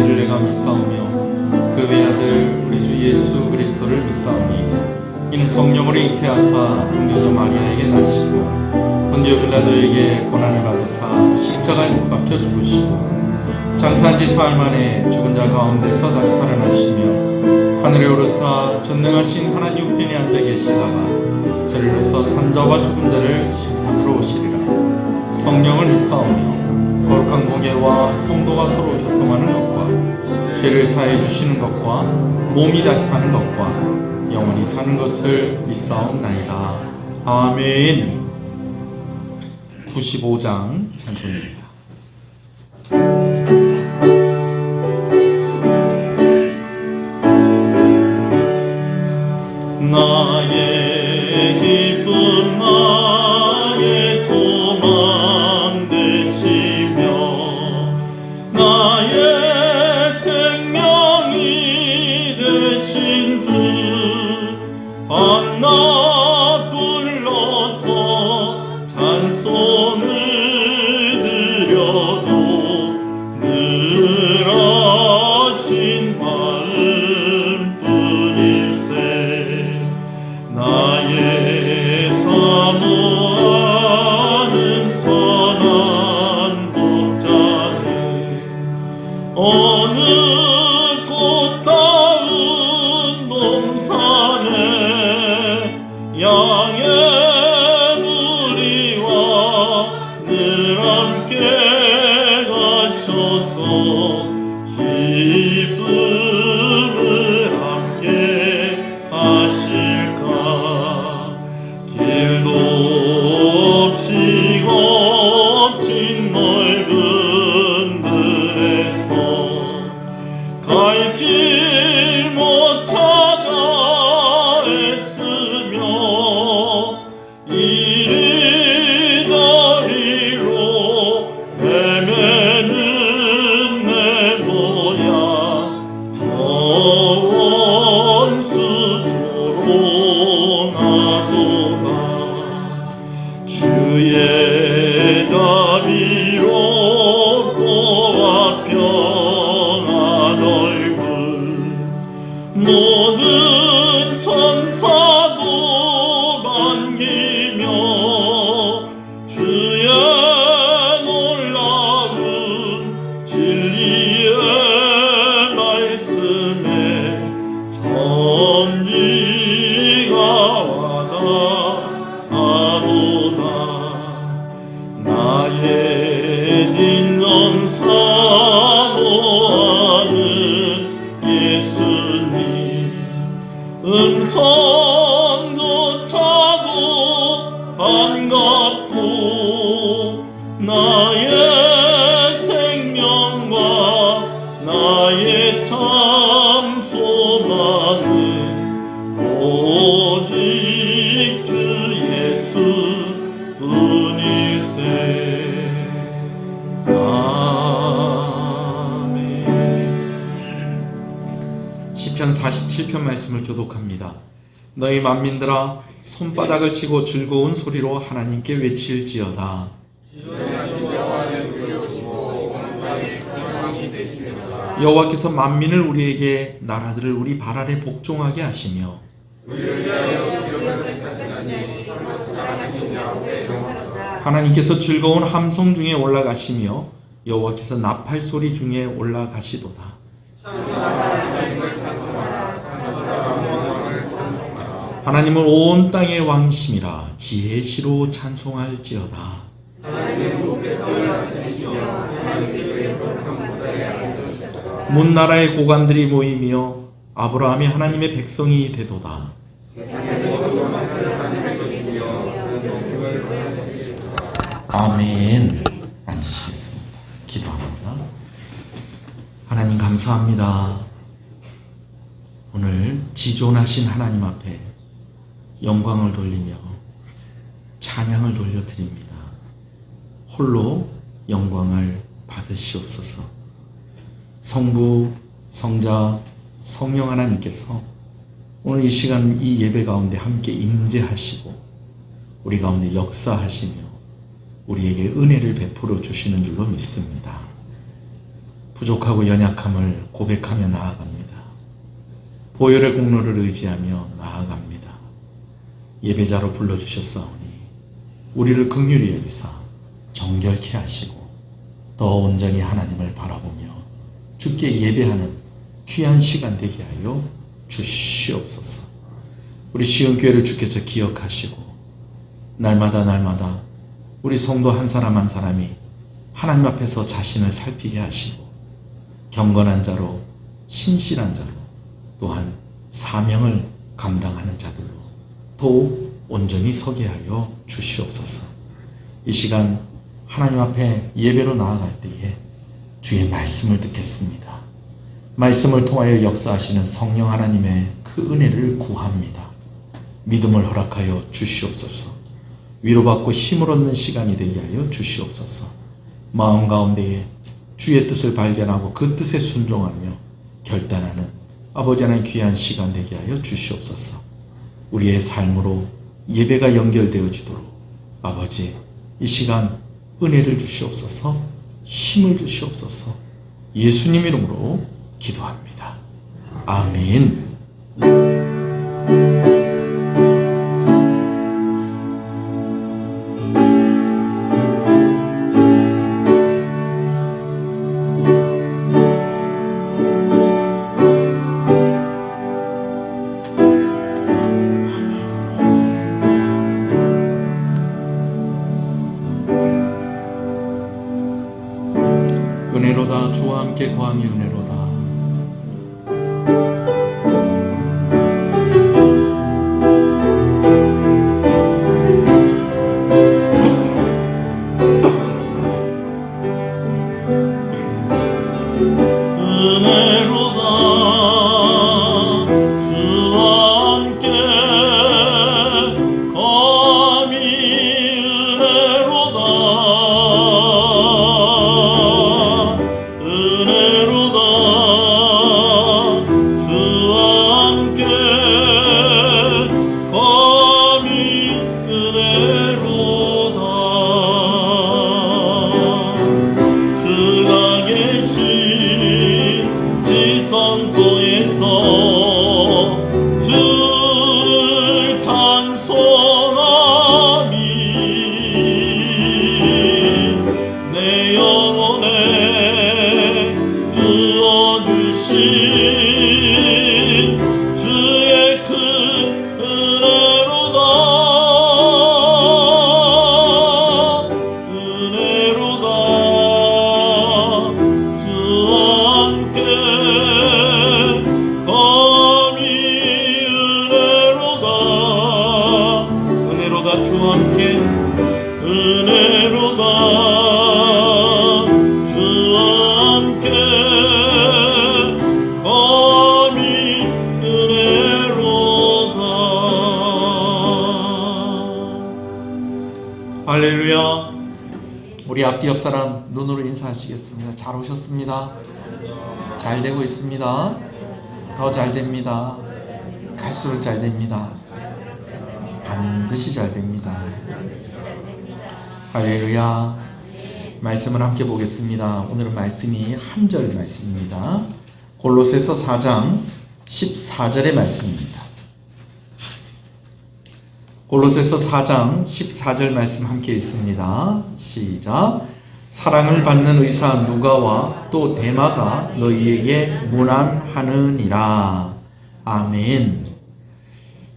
아버지를 내가 믿사오며 그 외아들 우리 주 예수 그리스도를 믿사오니 이는 성령으로 잉태하사 동정녀 마리아에게 나시고 본디오 빌라도에게 고난을 받으사 십자가에 못 박혀 죽으시고 장사한 지 사흘 만에 죽은 자 가운데서 다시 살아나시며 하늘에 오르사 전능하신 하나님 우편에 앉아 계시다가 저리로서 산자와 죽은 자를 심판으로 오시리라. 성령을 믿사오며 거룩한 공예와 성도가 서로 교통하는 것과 죄를 사해 주시는 것과 몸이 다시 사는 것과 영원히 사는 것을 믿사옵나이다. 아멘. 95장 찬송입니다. 나의 기쁨 나의 소망 되시며 나의 생명이 되신 주 밤낮 불러서 찬송을 드려도 늘 하신 마음뿐일세. 나의 사모하는 선한 독자는 어느 꽃다운 동산에 양의 무리와 늘 함께 가셔서 기쁨을 함께 하실까. 길도 없이 거친 넓은 들에서 갈 길 못 찾아 애쓰며 이리 저리로 헤매는 내 모양 저 원수 조롱하도다. 주의 자비롭고와 평안 얼굴 모든 천사도 반기며 주의 놀라운 진리의 말씀에 정의가 와닿아도다. 나의 진정 사모하는 예수님 음성조차도 반갑고 나의 생명과 나의 참 소망은 오직 주 예수 뿐일세. 아멘. 시편 47편 말씀을 교독합니다. 너희 만민들아 손바닥을 치고 즐거운 소리로 하나님께 외칠지어다. 여호와께서 만민을 우리에게 나라들을 우리 발 아래 복종하게 하시며 하나님께서 즐거운 함성 중에 올라가시며 여호와께서 나팔 소리 중에 올라가시도다. 하나님은 온 땅의 왕이심이라 지혜의 시로 찬송할지어다. 문나라의 고관들이 모이며 아브라함이 하나님의 백성이 되도다. 아멘. 앉으시겠습니다. 기도합니다. 하나님 감사합니다. 오늘 지존하신 하나님 앞에 영광을 돌리며 찬양을 돌려드립니다. 홀로 영광을 받으시옵소서. 성부, 성자, 성령 하나님께서 오늘 이 시간 이 예배 가운데 함께 임재하시고 우리 가운데 역사하시며 우리에게 은혜를 베풀어 주시는 줄로 믿습니다. 부족하고 연약함을 고백하며 나아갑니다. 보혈의 공로를 의지하며 나아갑니다. 예배자로 불러주셨사오니 우리를 긍휼히 여기사 정결케 하시고 더 온전히 하나님을 바라보며 주께 예배하는 귀한 시간 되게 하여 주시옵소서. 우리 시온교회를 주께서 기억하시고 날마다 우리 성도 한 사람 한 사람이 하나님 앞에서 자신을 살피게 하시고 경건한 자로 신실한 자로 또한 사명을 감당하는 자들로 더욱 온전히 서게 하여 주시옵소서. 이 시간 하나님 앞에 예배로 나아갈 때에 주의 말씀을 듣겠습니다. 말씀을 통하여 역사하시는 성령 하나님의 그 은혜를 구합니다. 믿음을 허락하여 주시옵소서. 위로받고 힘을 얻는 시간이 되게 하여 주시옵소서. 마음 가운데에 주의 뜻을 발견하고 그 뜻에 순종하며 결단하는 아버지 하나님 귀한 시간 되게 하여 주시옵소서. 우리의 삶으로 예배가 연결되어지도록 아버지 이 시간 은혜를 주시옵소서. 힘을 주시옵소서. 예수님 이름으로 기도합니다. 아멘. 은혜로다. 주와 함께 거함이 은혜로다. 할렐루야. 우리 앞뒤 옆 사람 눈으로 인사하시겠습니다. 잘 오셨습니다. 잘 되고 있습니다. 더 잘 됩니다. 갈수록 잘 됩니다. 반드시 잘 됩니다. 할렐루야. 말씀을 함께 보겠습니다. 오늘은 말씀이 한 절 말씀입니다. 골로새서 4장 14절의 말씀입니다. 골로새서 4장 14절 말씀 함께 읽습니다. 시작. 사랑을 받는 의사 누가와 또 데마가 너희에게 문안하느니라. 아멘.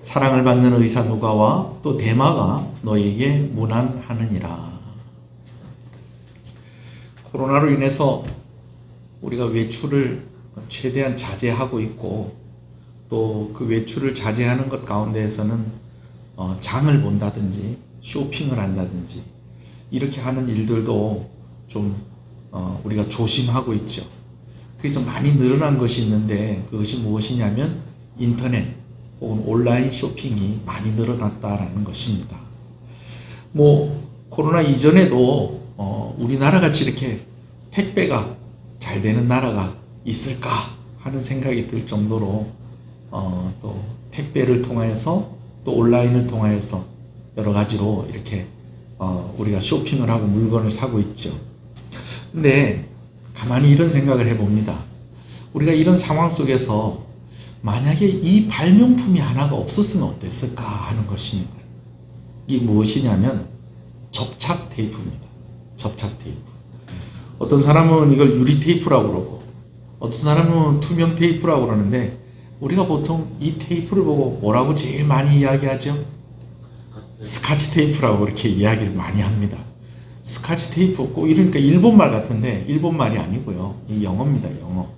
사랑을 받는 의사 누가와 또 데마가 너희에게 문안하느니라. 코로나로 인해서 우리가 외출을 최대한 자제하고 있고 또 그 외출을 자제하는 것 가운데에서는 장을 본다든지 쇼핑을 한다든지 이렇게 하는 일들도 좀 우리가 조심하고 있죠. 그래서 많이 늘어난 것이 있는데 그것이 무엇이냐면 인터넷 혹은 온라인 쇼핑이 많이 늘어났다라는 것입니다. 코로나 이전에도 우리나라 같이 이렇게 택배가 잘 되는 나라가 있을까 하는 생각이 들 정도로 또 택배를 통하여서 또 온라인을 통하여서 여러 가지로 이렇게 우리가 쇼핑을 하고 물건을 사고 있죠. 근데 가만히 이런 생각을 해봅니다. 우리가 이런 상황 속에서 만약에 이 발명품이 하나가 없었으면 어땠을까 하는 것입니다. 이게 무엇이냐면 접착 테이프입니다. 접착 테이프. 어떤 사람은 이걸 유리 테이프라고 그러고 어떤 사람은 투명 테이프라고 그러는데 우리가 보통 이 테이프를 보고 뭐라고 제일 많이 이야기하죠? 스카치 테이프라고 이렇게 이야기를 많이 합니다. 스카치 테이프 꼭 이러니까 일본말 같은데 일본말이 아니고요. 이 영어입니다. 영어.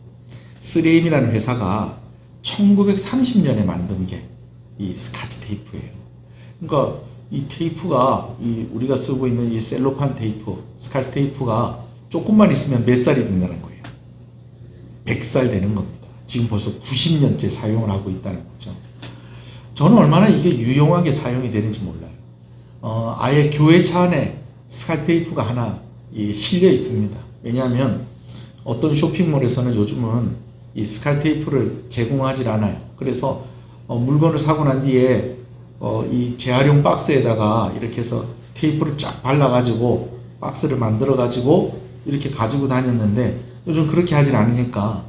3M이라는 회사가 1930년에 만든 게 이 스카치 테이프예요. 그러니까 이 테이프가 우리가 쓰고 있는 이 셀로판 테이프, 스카치 테이프가 조금만 있으면 몇 살이 된다는 거예요. 100살 되는 겁니다. 지금 벌써 90년째 사용을 하고 있다는 거죠. 저는 얼마나 이게 유용하게 사용이 되는지 몰라요. 아예 교회 차 안에 스카치 테이프가 하나 실려 있습니다. 왜냐하면 어떤 쇼핑몰에서는 요즘은 이 스카치 테이프를 제공하지 않아요. 그래서 물건을 사고 난 뒤에 이 재활용 박스에다가 이렇게 해서 테이프를 쫙 발라가지고 박스를 만들어가지고 이렇게 가지고 다녔는데 요즘 그렇게 하질 않으니까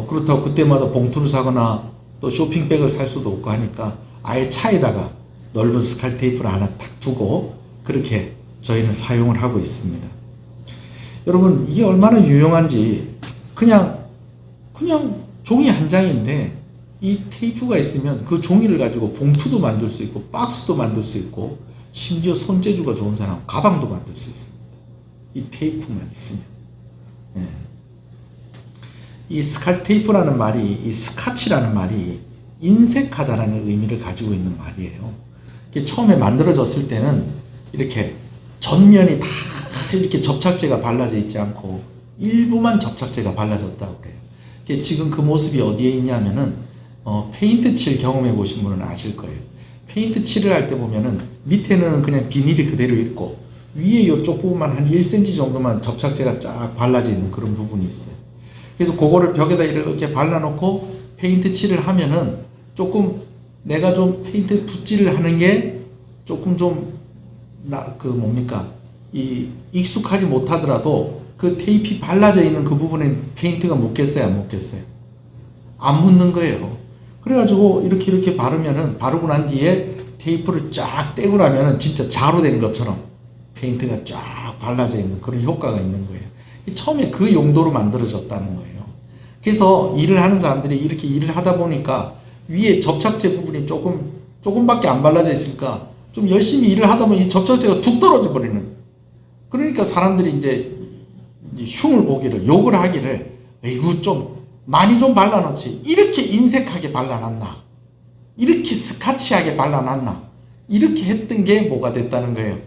그렇다고 그때마다 봉투를 사거나 또 쇼핑백을 살 수도 없고 하니까 아예 차에다가 넓은 스카치 테이프를 하나 딱 두고 그렇게 저희는 사용을 하고 있습니다. 여러분 이게 얼마나 유용한지 그냥 종이 한 장인데 이 테이프가 있으면 그 종이를 가지고 봉투도 만들 수 있고 박스도 만들 수 있고 심지어 손재주가 좋은 사람 가방도 만들 수 있습니다. 이 테이프만 있으면. 이 스카치 테이프라는 말이 이 스카치라는 말이 인색하다라는 의미를 가지고 있는 말이에요. 이게 처음에 만들어졌을 때는 이렇게 전면이 다 이렇게 접착제가 발라져 있지 않고 일부만 접착제가 발라졌다고 그래요. 지금 그 모습이 어디에 있냐면은 페인트 칠 경험해 보신 분은 아실 거예요. 페인트 칠을 할 때 보면은 밑에는 그냥 비닐이 그대로 있고 위에 이쪽 부분만 한 1cm 정도만 접착제가 쫙 발라져 있는 그런 부분이 있어요. 그래서 그거를 벽에다 이렇게 발라놓고 페인트 칠을 하면은 조금 내가 좀 페인트 붓질을 하는 게 조금 좀 익숙하지 못하더라도 그 테이프 발라져 있는 그 부분에 페인트가 묻겠어요? 안 묻겠어요? 안 묻는 거예요. 그래가지고 이렇게 바르고 난 뒤에 테이프를 쫙 떼고 나면은 진짜 자로 된 것처럼 페인트가 쫙 발라져 있는 그런 효과가 있는 거예요. 처음에 그 용도로 만들어졌다는 거예요. 그래서 일을 하는 사람들이 이렇게 일을 하다 보니까 위에 접착제 부분이 조금밖에 안 발라져 있으니까 좀 열심히 일을 하다 보니 이 접착제가 툭 떨어져 버리는. 그러니까 사람들이 이제 흉을 보기를, 욕을 하기를, 이거 좀 많이 좀 발라놓지. 이렇게 인색하게 발라놨나? 이렇게 스카치하게 발라놨나? 이렇게 했던 게 뭐가 됐다는 거예요.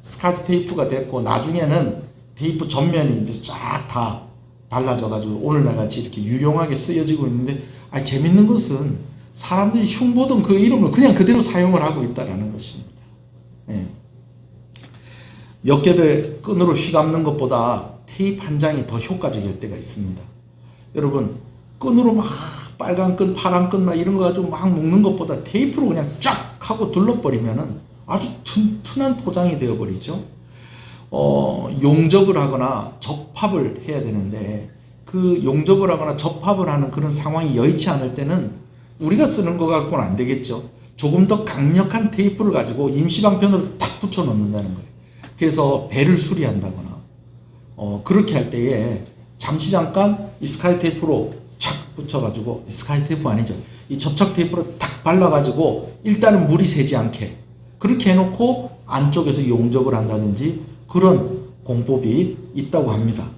스카치 테이프가 됐고, 나중에는 테이프 전면이 이제 쫙 다 발라져가지고, 오늘날 같이 이렇게 유용하게 쓰여지고 있는데, 재밌는 것은 사람들이 흉보던 그 이름을 그냥 그대로 사용을 하고 있다는 것입니다. 몇 겹의 끈으로 휘감는 것보다 테이프 한 장이 더 효과적일 때가 있습니다. 여러분, 끈으로 막 빨간 끈, 파란 끈 막 이런 거 가지고 막 묶는 것보다 테이프로 그냥 쫙 하고 둘러버리면은 아주 튼튼한 포장이 되어버리죠. 용접을 하거나 접합을 해야 되는데 그 용접을 하거나 접합을 하는 그런 상황이 여의치 않을 때는 우리가 쓰는 거 갖고는 안 되겠죠. 조금 더 강력한 테이프를 가지고 임시방편으로 딱 붙여 놓는다는 거예요. 그래서 배를 수리한다거나 그렇게 할 때에 잠깐 이 스카치 테이프로 착 붙여가지고, 스카치 테이프 아니죠, 이 접착 테이프로 탁 발라가지고 일단은 물이 새지 않게 그렇게 해놓고 안쪽에서 용접을 한다든지 그런 공법이 있다고 합니다.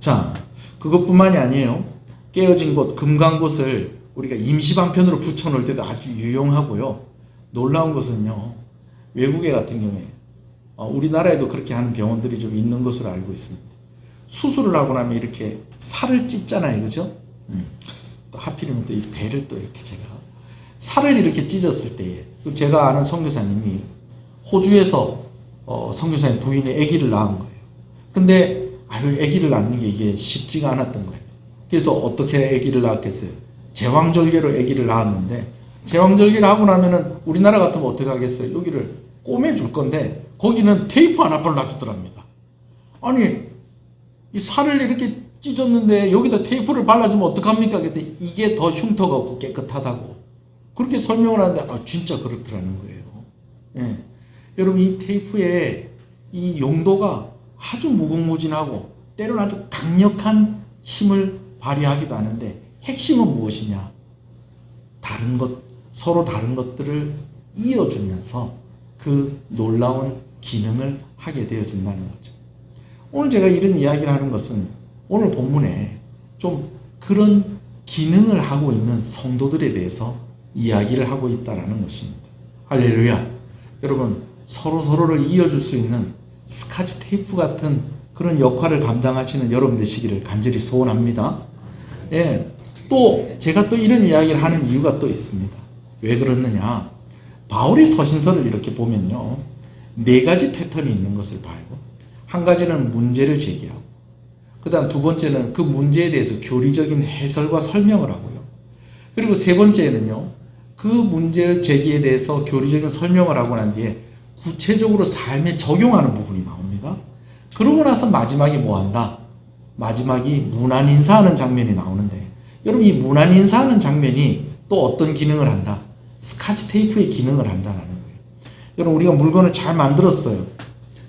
자, 그것뿐만이 아니에요. 깨어진 곳, 금간 곳을 우리가 임시방편으로 붙여놓을 때도 아주 유용하고요. 놀라운 것은요, 외국에 같은 경우에 우리나라에도 그렇게 하는 병원들이 좀 있는 것으로 알고 있습니다. 수술을 하고 나면 이렇게 살을 찢잖아요, 그죠? 또 하필이면 또 이 배를 또 이렇게 제가 살을 이렇게 찢었을 때에, 제가 아는 선교사님이 호주에서 선교사님 부인이 아기를 낳은 거예요. 근데 아기를 낳는 게 이게 쉽지가 않았던 거예요. 그래서 어떻게 아기를 낳았겠어요? 제왕절개로 아기를 낳았는데, 제왕절개를 하고 나면은 우리나라 같으면 어떻게 하겠어요? 여기를 꼬매줄 건데 거기는 테이프 하나 발라주더랍니다. 아니, 이 살을 이렇게 찢었는데 여기다 테이프를 발라주면 어떡합니까? 그때 이게 더 흉터가 없고 깨끗하다고 그렇게 설명을 하는데 진짜 그렇더라는 거예요. 예. 여러분 이 테이프의 이 용도가 아주 무궁무진하고 때로는 아주 강력한 힘을 발휘하기도 하는데 핵심은 무엇이냐? 서로 다른 것들을 이어주면서 그 놀라운 기능을 하게 되어진다는 거죠. 오늘 제가 이런 이야기를 하는 것은 오늘 본문에 좀 그런 기능을 하고 있는 성도들에 대해서 이야기를 하고 있다는 것입니다. 할렐루야. 여러분 서로를 이어줄 수 있는 스카치 테이프 같은 그런 역할을 감당하시는 여러분 되시기를 간절히 소원합니다. 예. 또 제가 또 이런 이야기를 하는 이유가 또 있습니다. 왜 그렇느냐? 바울의 서신서를 이렇게 보면요, 4가지 패턴이 있는 것을 봐요. 한 가지는 문제를 제기하고, 그 다음 2번째는 그 문제에 대해서 교리적인 해설과 설명을 하고요. 그리고 3번째는요, 그 문제 제기에 대해서 교리적인 설명을 하고 난 뒤에 구체적으로 삶에 적용하는 부분이 나옵니다. 그러고 나서 마지막에 뭐 한다? 마지막이 문안 인사하는 장면이 나오는데, 여러분 이 문안 인사하는 장면이 또 어떤 기능을 한다? 스카치 테이프의 기능을 한다는 거예요. 여러분 우리가 물건을 잘 만들었어요.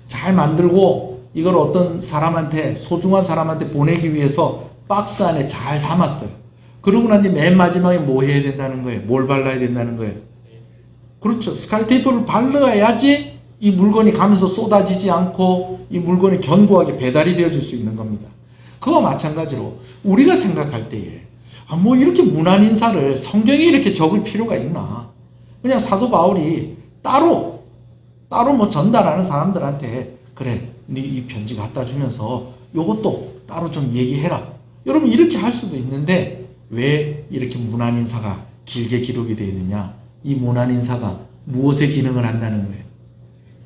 잘 만들고 이걸 어떤 사람한테, 소중한 사람한테 보내기 위해서 박스 안에 잘 담았어요. 그러고 난 뒤에 맨 마지막에 뭐 해야 된다는 거예요? 뭘 발라야 된다는 거예요? 그렇죠. 스카치 테이프를 발라야지 이 물건이 가면서 쏟아지지 않고 이 물건이 견고하게 배달이 되어질 수 있는 겁니다. 그와 마찬가지로 우리가 생각할 때에 뭐 이렇게 문안 인사를 성경에 이렇게 적을 필요가 있나? 그냥 사도 바울이 따로 뭐 전달하는 사람들한테 그래, 네 이 편지 갖다 주면서 요것도 따로 좀 얘기해라. 여러분 이렇게 할 수도 있는데 왜 이렇게 문안 인사가 길게 기록이 되어 있느냐? 이 문안 인사가 무엇의 기능을 한다는 거예요?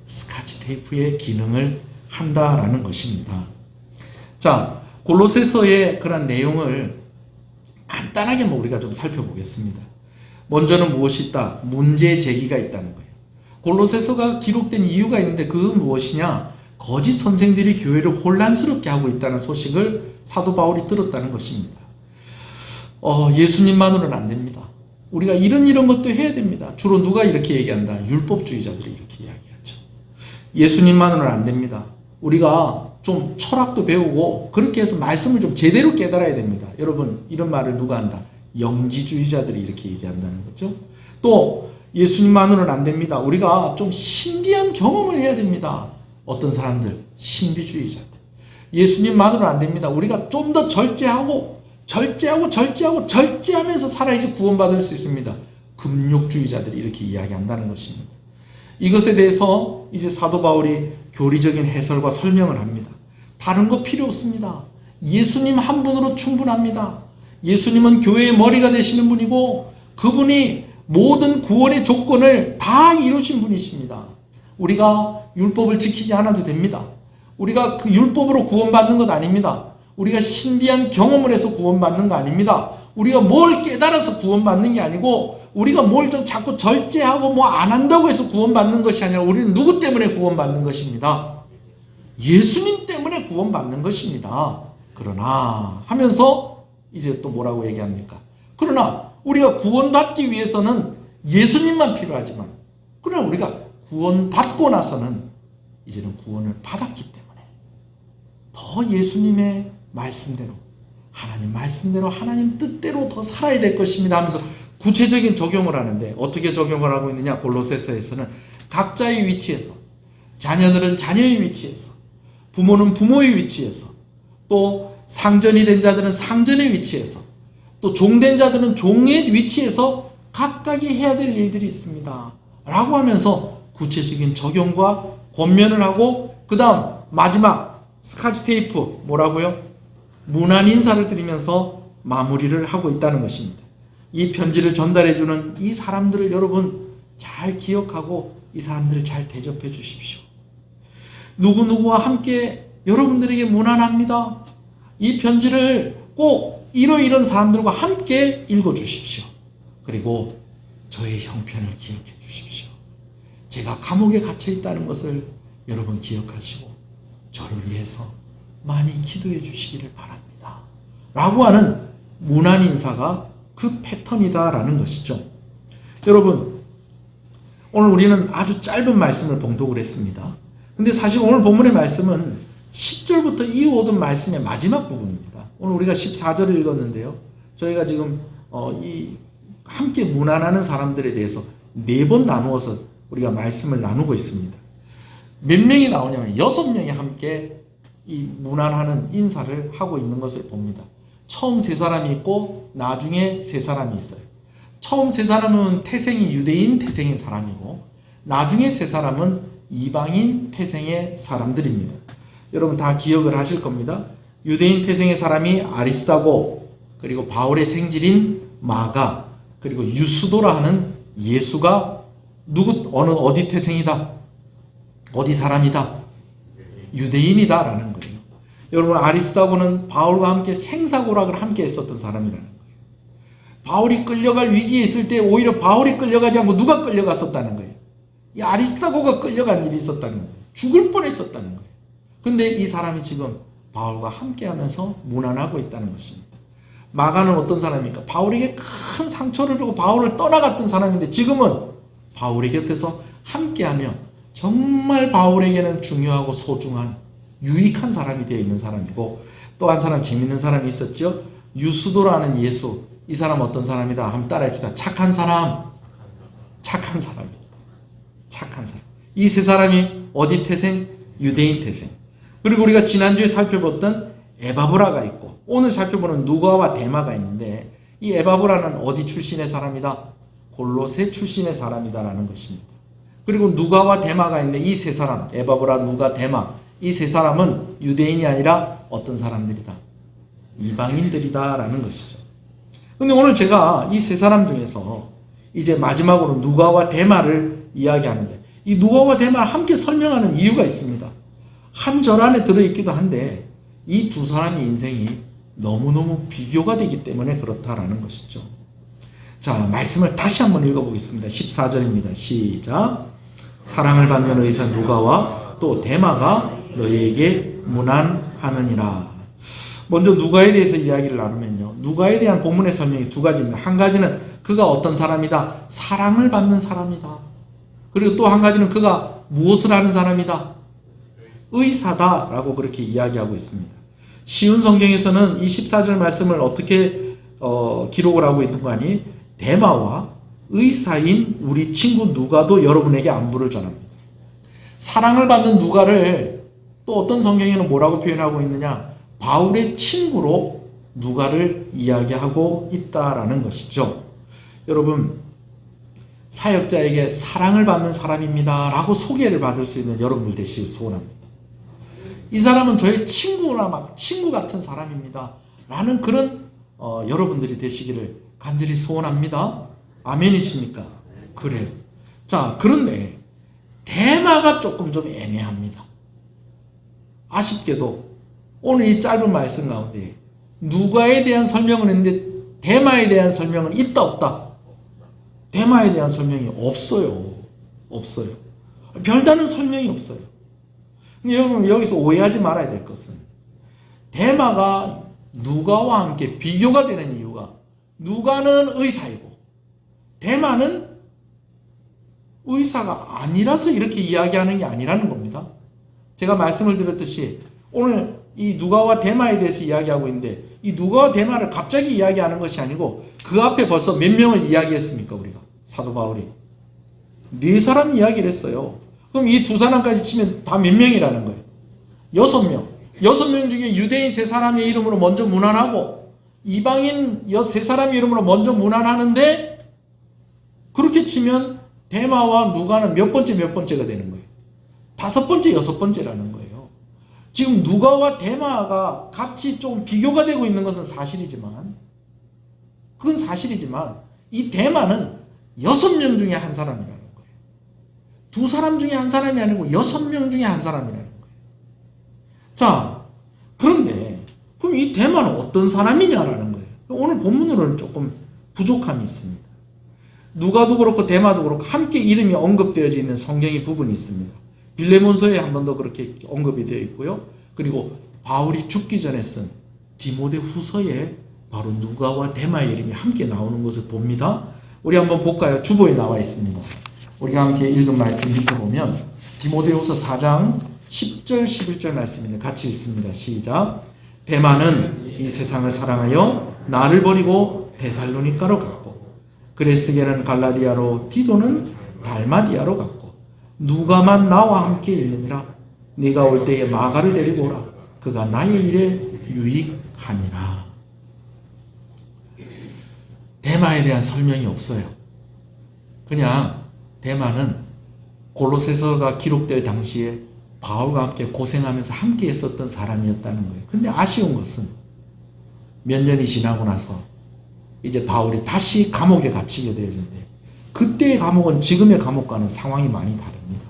스카치 테이프의 기능을 한다라는 것입니다. 자, 골로새서의 그런 내용을 간단하게 우리가 좀 살펴보겠습니다. 먼저는 무엇이 있다? 문제 제기가 있다는 거예요. 골로새서가 기록된 이유가 있는데 그 무엇이냐? 거짓 선생들이 교회를 혼란스럽게 하고 있다는 소식을 사도 바울이 들었다는 것입니다. 예수님만으로는 안 됩니다. 우리가 이런 것도 해야 됩니다. 주로 누가 이렇게 얘기한다? 율법주의자들이 이렇게 이야기하죠. 예수님만으로는 안 됩니다. 우리가 좀 철학도 배우고 그렇게 해서 말씀을 좀 제대로 깨달아야 됩니다. 여러분 이런 말을 누가 한다? 영지주의자들이 이렇게 얘기한다는 거죠. 또 예수님만으로는 안 됩니다. 우리가 좀 신비한 경험을 해야 됩니다. 어떤 사람들? 신비주의자들. 예수님만으로는 안 됩니다. 우리가 좀 더 절제하면서 살아야지 구원받을 수 있습니다. 금욕주의자들이 이렇게 이야기한다는 것입니다. 이것에 대해서 이제 사도 바울이 교리적인 해설과 설명을 합니다. 다른 거 필요 없습니다. 예수님 한 분으로 충분합니다. 예수님은 교회의 머리가 되시는 분이고 그분이 모든 구원의 조건을 다 이루신 분이십니다. 우리가 율법을 지키지 않아도 됩니다. 우리가 그 율법으로 구원받는 것 아닙니다. 우리가 신비한 경험을 해서 구원받는 거 아닙니다. 우리가 뭘 깨달아서 구원받는 게 아니고 우리가 뭘 좀 자꾸 절제하고 뭐 안 한다고 해서 구원받는 것이 아니라 우리는 누구 때문에 구원받는 것입니다? 예수님 때문에 구원받는 것입니다. 그러나 하면서 이제 또 뭐라고 얘기합니까? 그러나 우리가 구원받기 위해서는 예수님만 필요하지만 그러나 우리가 구원받고 나서는 이제는 구원을 받았기 때문에 더 예수님의 말씀대로 하나님 말씀대로 하나님 뜻대로 더 살아야 될 것입니다 하면서 구체적인 적용을 하는데 어떻게 적용을 하고 있느냐? 골로새서에서는 각자의 위치에서 자녀들은 자녀의 위치에서 부모는 부모의 위치에서 또 상전이 된 자들은 상전의 위치에서 또 종된 자들은 종의 위치에서 각각이 해야 될 일들이 있습니다 라고 하면서 구체적인 적용과 권면을 하고 그 다음 마지막 스카치 테이프 뭐라고요? 문안 인사를 드리면서 마무리를 하고 있다는 것입니다. 이 편지를 전달해주는 이 사람들을 여러분 잘 기억하고 이 사람들을 잘 대접해 주십시오. 누구누구와 함께 여러분들에게 문안합니다. 이 편지를 꼭 이런 사람들과 함께 읽어주십시오. 그리고 저의 형편을 기억해 주십시오. 제가 감옥에 갇혀 있다는 것을 여러분 기억하시고 저를 위해서 많이 기도해 주시기를 바랍니다. 라고 하는 문안 인사가 그 패턴이다라는 것이죠. 여러분, 오늘 우리는 아주 짧은 말씀을 봉독을 했습니다. 근데 사실 오늘 본문의 말씀은 10절부터 이어오던 말씀의 마지막 부분입니다. 오늘 우리가 14절을 읽었는데요. 저희가 지금 함께 문안하는 사람들에 대해서 4번 나누어서 우리가 말씀을 나누고 있습니다. 몇 명이 나오냐면 6명이 함께 이 문안하는 인사를 하고 있는 것을 봅니다. 처음 3사람이 있고 나중에 3사람이 있어요. 처음 3사람은 태생이 유대인 태생인 사람이고 나중에 3사람은 이방인 태생의 사람들입니다. 여러분 다 기억을 하실 겁니다. 유대인 태생의 사람이 아리스다고, 그리고 바울의 생질인 마가, 그리고 유스도라 하는 예수가 어디 태생이다? 어디 사람이다? 유대인이다라는 거예요. 여러분 아리스다고는 바울과 함께 생사고락을 함께 했었던 사람이라는 거예요. 바울이 끌려갈 위기에 있을 때 오히려 바울이 끌려가지 않고 누가 끌려갔었다는 거예요. 이 아리스다고가 끌려간 일이 있었다는 거예요. 죽을 뻔했었다는 거예요. 근데 이 사람이 지금 바울과 함께 하면서 문안하고 있다는 것입니다. 마가는 어떤 사람입니까? 바울에게 큰 상처를 주고 바울을 떠나갔던 사람인데 지금은 바울의 곁에서 함께하며 정말 바울에게는 중요하고 소중한 유익한 사람이 되어 있는 사람이고, 또 한 사람 재밌는 사람이 있었죠. 유스도라는 예수. 이 사람 어떤 사람이다? 한번 따라합시다. 착한 사람. 착한 사람입니다. 착한 사람. 이 3사람이 어디 태생? 유대인 태생. 그리고 우리가 지난주에 살펴봤던 에바브라가 있고 오늘 살펴보는 누가와 데마가 있는데, 이 에바브라는 어디 출신의 사람이다? 골로새 출신의 사람이다라는 것입니다. 그리고 누가와 데마가 있는데 이 3사람, 에바브라, 누가, 데마, 이 3사람은 유대인이 아니라 어떤 사람들이다? 이방인들이다라는 것이죠. 근데 오늘 제가 이 3사람 중에서 이제 마지막으로 누가와 데마를 이야기하는데, 이 누가와 데마를 함께 설명하는 이유가 있습니다. 한 절 안에 들어있기도 한데 이 2사람의 인생이 너무너무 비교가 되기 때문에 그렇다라는 것이죠. 자, 말씀을 다시 한번 읽어보겠습니다. 14절입니다. 시작. 사랑을 받는 의사 누가와 또 데마가 너희에게 문안하느니라. 먼저 누가에 대해서 이야기를 나누면요, 누가에 대한 본문의 설명이 2가지입니다. 한 가지는 그가 어떤 사람이다? 사랑을 받는 사람이다. 그리고 또 한 가지는 그가 무엇을 하는 사람이다? 의사다라고 그렇게 이야기하고 있습니다. 쉬운 성경에서는 이 14절 말씀을 어떻게 기록을 하고 있는 거 아니? 데마와 의사인 우리 친구 누가도 여러분에게 안부를 전합니다. 사랑을 받는 누가를 또 어떤 성경에는 뭐라고 표현하고 있느냐? 바울의 친구로 누가를 이야기하고 있다라는 것이죠. 여러분, 사역자에게 사랑을 받는 사람입니다 라고 소개를 받을 수 있는 여러분들 되시길 소원합니다. 이 사람은 저의 친구나 막 친구 같은 사람입니다 라는 그런 여러분들이 되시기를 간절히 소원합니다. 아멘이십니까? 그래요. 자, 그런데 데마가 조금 좀 애매합니다. 아쉽게도 오늘 이 짧은 말씀 가운데 누가에 대한 설명은 있는데 데마에 대한 설명은 있다 없다? 데마에 대한 설명이 없어요. 없어요. 별다른 설명이 없어요. 근데 여러분 여기서 오해하지 말아야 될 것은, 데마가 누가와 함께 비교가 되는 이유가 누가는 의사이고 데마는 의사가 아니라서 이렇게 이야기하는 게 아니라는 겁니다. 제가 말씀을 드렸듯이 오늘 이 누가와 데마에 대해서 이야기하고 있는데, 이 누가와 데마를 갑자기 이야기하는 것이 아니고 그 앞에 벌써 몇 명을 이야기했습니까? 우리가 사도 바울이 4사람 이야기를 했어요. 그럼 이 2사람까지 치면 다 몇 명이라는 거예요? 6명. 6명 중에 유대인 3사람의 이름으로 먼저 문안하고 이방인 3사람의 이름으로 먼저 문안하는데, 그렇게 치면 데마와 누가는 몇 번째가 되는 거예요? 5번째, 6번째라는 거예요. 지금 누가와 데마가 같이 좀 비교가 되고 있는 것은 사실이지만, 그건 사실이지만 이 데마는 6명 중에 한 사람이라는 거예요. 2사람 중에 한 사람이 아니고 6명 중에 한 사람이라는 거예요. 자, 그런데 그럼 이 데마는 어떤 사람이냐라는 거예요. 오늘 본문으로는 조금 부족함이 있습니다. 누가도 그렇고 데마도 그렇고 함께 이름이 언급되어져 있는 성경의 부분이 있습니다. 빌레몬서에 한 번 더 그렇게 언급이 되어 있고요. 그리고 바울이 죽기 전에 쓴 디모데후서에 바로 누가와 데마의 이름이 함께 나오는 것을 봅니다. 우리 한번 볼까요? 주보에 나와 있습니다. 우리가 함께 읽은 말씀 밑에 보면 디모데후서 4장 10절 11절 말씀입니다. 같이 읽습니다. 시작. 데마는 이 세상을 사랑하여 나를 버리고 데살로니가로 갔고, 그레스게는 갈라디아로, 디도는 달마디아로 갔고, 누가만 나와 함께 있느니라. 네가 올 때에 마가를 데리고 오라. 그가 나의 일에 유익하니라. 데마에 대한 설명이 없어요. 그냥 데마는 골로새서가 기록될 당시에 바울과 함께 고생하면서 함께 했었던 사람이었다는 거예요. 근데 아쉬운 것은 몇 년이 지나고 나서 이제 바울이 다시 감옥에 갇히게 되어진대. 그때의 감옥은 지금의 감옥과는 상황이 많이 다릅니다.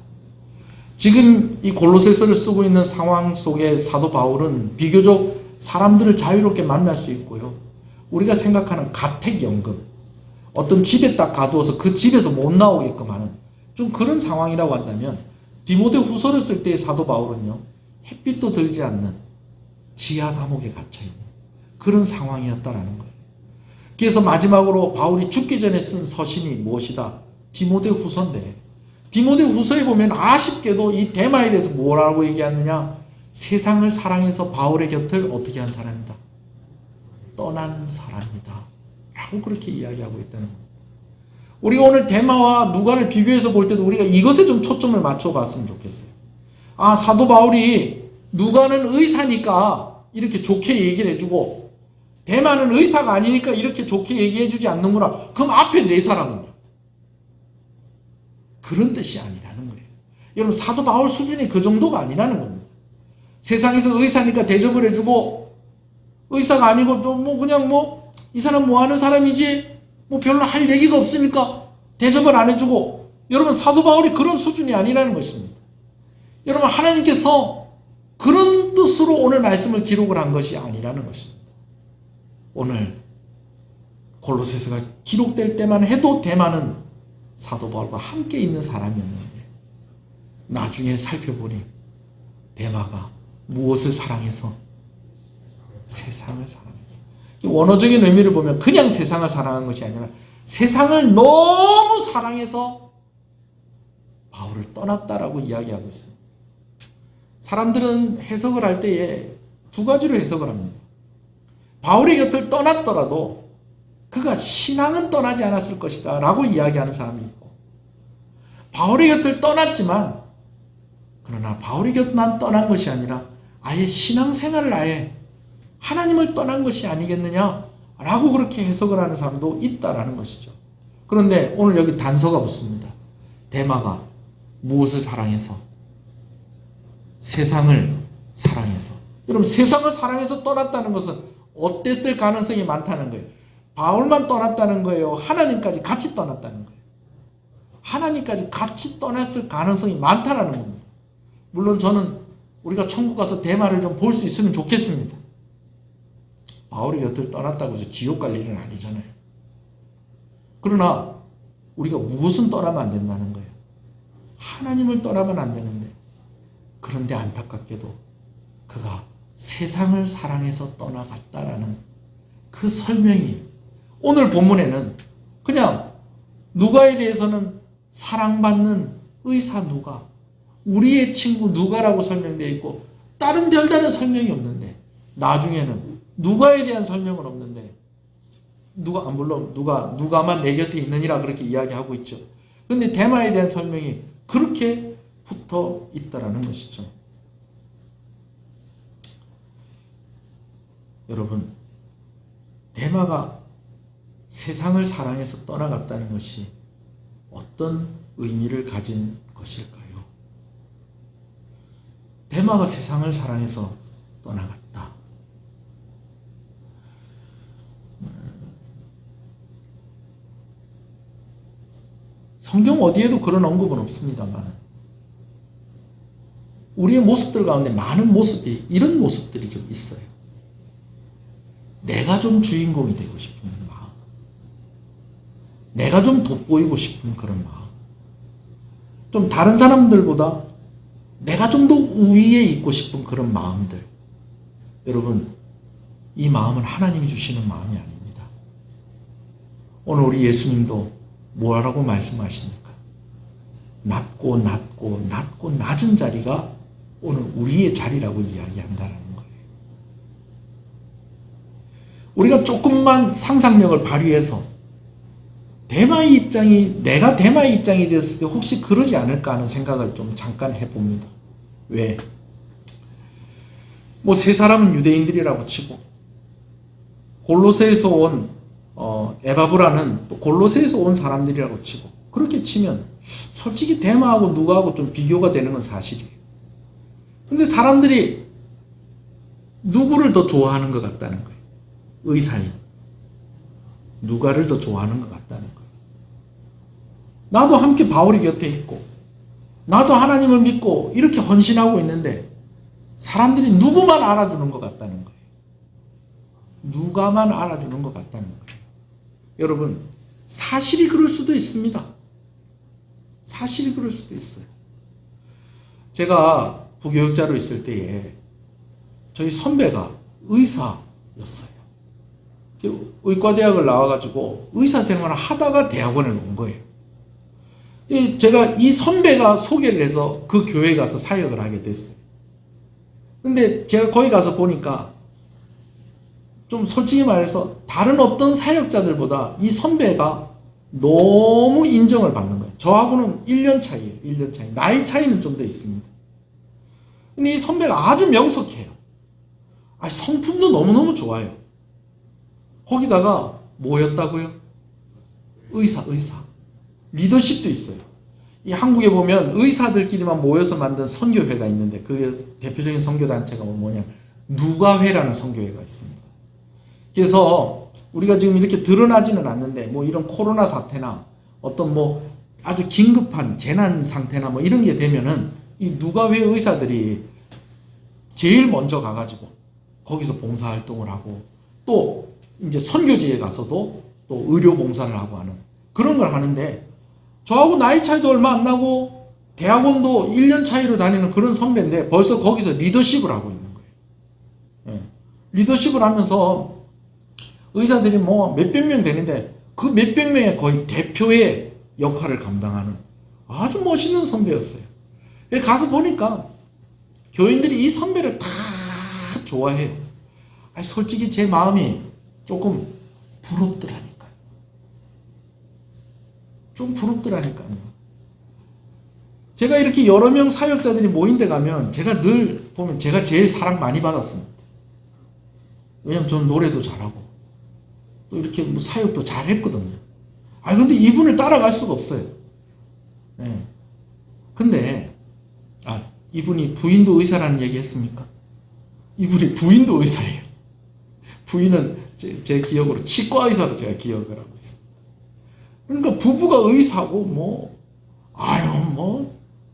지금 이 골로새서를 쓰고 있는 상황 속에 사도 바울은 비교적 사람들을 자유롭게 만날 수 있고요. 우리가 생각하는 가택연금, 어떤 집에 딱 가두어서 그 집에서 못 나오게끔 하는 좀 그런 상황이라고 한다면, 디모데후서를 쓸 때의 사도 바울은요, 햇빛도 들지 않는 지하 감옥에 갇혀있는 그런 상황이었다라는 거예요. 그래서 마지막으로 바울이 죽기 전에 쓴 서신이 무엇이다? 디모데후서인데, 디모데후서에 보면 아쉽게도 이 데마에 대해서 뭐라고 얘기하느냐? 세상을 사랑해서 바울의 곁을 어떻게 한 사람이다? 떠난 사람이다 라고 그렇게 이야기하고 있다는 겁니다. 우리가 오늘 데마와 누가를 비교해서 볼 때도 우리가 이것에 좀 초점을 맞춰 봤으면 좋겠어요. 아, 사도 바울이 누가는 의사니까 이렇게 좋게 얘기를 해주고 데마는 의사가 아니니까 이렇게 좋게 얘기해주지 않는구나. 그럼 앞에 네 사람은요? 그런 뜻이 아니라는 거예요. 여러분, 사도 바울 수준이 그 정도가 아니라는 겁니다. 세상에서 의사니까 대접을 해주고, 의사가 아니고 또 그냥 이 사람 뭐 하는 사람이지 별로 할 얘기가 없으니까 대접을 안 해주고. 여러분, 사도 바울이 그런 수준이 아니라는 것입니다. 여러분, 하나님께서 그런 뜻으로 오늘 말씀을 기록을 한 것이 아니라는 것입니다. 오늘 골로새서가 기록될 때만 해도 데마는 사도 바울과 함께 있는 사람이었는데, 나중에 살펴보니 데마가 무엇을 사랑해서? 세상을 사랑해서. 원어적인 의미를 보면 그냥 세상을 사랑한 것이 아니라 세상을 너무 사랑해서 바울을 떠났다라고 이야기하고 있습니다. 사람들은 해석을 할 때에 두 가지로 해석을 합니다. 바울의 곁을 떠났더라도 그가 신앙은 떠나지 않았을 것이다 라고 이야기하는 사람이 있고, 바울의 곁을 떠났지만 그러나 바울의 곁만 떠난 것이 아니라 아예 신앙생활을 아예 하나님을 떠난 것이 아니겠느냐 라고 그렇게 해석을 하는 사람도 있다라는 것이죠. 그런데 오늘 여기 단서가 붙습니다. 데마가 무엇을 사랑해서? 세상을 사랑해서. 여러분, 세상을 사랑해서 떠났다는 것은 어땠을 가능성이 많다는 거예요. 바울만 떠났다는 거예요? 하나님까지 같이 떠났다는 거예요? 하나님까지 같이 떠났을 가능성이 많다는 겁니다. 물론 저는 우리가 천국 가서 데마를 좀 볼 수 있으면 좋겠습니다. 바울의 곁을 떠났다고 해서 지옥 갈 일은 아니잖아요. 그러나 우리가 무엇은 떠나면 안 된다는 거예요? 하나님을 떠나면 안 되는데, 그런데 안타깝게도 그가 세상을 사랑해서 떠나갔다라는 그 설명이 오늘 본문에는 그냥 누가에 대해서는 사랑받는 의사 누가, 우리의 친구 누가라고 설명되어 있고 다른 별다른 설명이 없는데, 나중에는 누가에 대한 설명은 없는데, 물론 누가만 내 곁에 있느니라 그렇게 이야기하고 있죠. 그런데 데마에 대한 설명이 그렇게 붙어 있다라는 것이죠. 여러분, 데마가 세상을 사랑해서 떠나갔다는 것이 어떤 의미를 가진 것일까요? 데마가 세상을 사랑해서 떠나갔다. 성경 어디에도 그런 언급은 없습니다만, 우리의 모습들 가운데 많은 모습이, 이런 모습들이 좀 있어요. 내가 좀 주인공이 되고 싶은 마음, 내가 좀 돋보이고 싶은 그런 마음, 좀 다른 사람들보다 내가 좀 더 우위에 있고 싶은 그런 마음들. 여러분, 이 마음은 하나님이 주시는 마음이 아닙니다. 오늘 우리 예수님도 뭐라고 말씀하십니까? 낮고 낮은 자리가 오늘 우리의 자리라고 이야기한다는 거예요. 우리가 조금만 상상력을 발휘해서 내가 대마의 입장이 되었을 때 혹시 그러지 않을까 하는 생각을 좀 잠깐 해봅니다. 왜? 뭐 세 사람은 유대인들이라고 치고 골로새에서 온 에바브라는 또 골로새에서 온 사람들이라고 치고 그렇게 치면 솔직히 대마하고 누가하고 좀 비교가 되는 건 사실이에요. 근데 사람들이 누구를 더 좋아하는 것 같다는 거예요. 의사인 누가를 더 좋아하는 것 같다는 거예요. 나도 함께 바울이 곁에 있고 나도 하나님을 믿고 이렇게 헌신하고 있는데 사람들이 누구만 알아주는 것 같다는 거예요. 누가만 알아주는 것 같다는 거예요. 여러분, 사실이 그럴 수도 있습니다. 사실이 그럴 수도 있어요. 제가 부교육자로 있을 때에 저희 선배가 의사였어요. 의과대학을 나와가지고 의사생활을 하다가 대학원에 온 거예요. 제가 이 선배가 소개를 해서 그 교회에 가서 사역을 하게 됐어요. 근데 제가 거기 가서 보니까 좀 솔직히 말해서 다른 어떤 사역자들보다 이 선배가 너무 인정을 받는 거예요. 저하고는 1년 차이예요. 1년 차이. 나이 차이는 좀 더 있습니다. 근데 이 선배가 아주 명석해요. 성품도 너무너무 좋아요. 거기다가 뭐였다고요? 의사. 리더십도 있어요. 이 한국에 보면 의사들끼리만 모여서 만든 선교회가 있는데 그 대표적인 선교단체가 뭐냐? 누가회라는 선교회가 있습니다. 그래서 우리가 지금 이렇게 드러나지는 않는데 뭐 이런 코로나 사태나 어떤 뭐 아주 긴급한 재난 상태나 뭐 이런 게 되면은 이 누가회 의사들이 제일 먼저 가가지고 거기서 봉사활동을 하고 또 이제 선교지에 가서도 또 의료 봉사를 하고 하는 그런 걸 하는데 저하고 나이 차이도 얼마 안 나고 대학원도 1년 차이로 다니는 그런 선배인데 벌써 거기서 리더십을 하고 있는 거예요. 리더십을 하면서 의사들이 뭐 몇백 명 되는데 그 몇백 명의 거의 대표의 역할을 감당하는 아주 멋있는 선배였어요. 가서 보니까 교인들이 이 선배를 다 좋아해요. 솔직히 제 마음이 조금 부럽더라니까요. 좀 부럽더라니까요. 제가 이렇게 여러 명 사역자들이 모인 데 가면 제가 늘 보면 제가 제일 사랑 많이 받았습니다. 왜냐면 저는 노래도 잘하고 또 이렇게 뭐 사역도 잘했거든요. 근데 이분을 따라갈 수가 없어요. 근데 이분이 부인도 의사라는 얘기 했습니까? 이분이 부인도 의사예요. 부인은 제 기억으로 치과 의사로 제가 기억을 하고 있습니다. 그러니까 부부가 의사고 뭐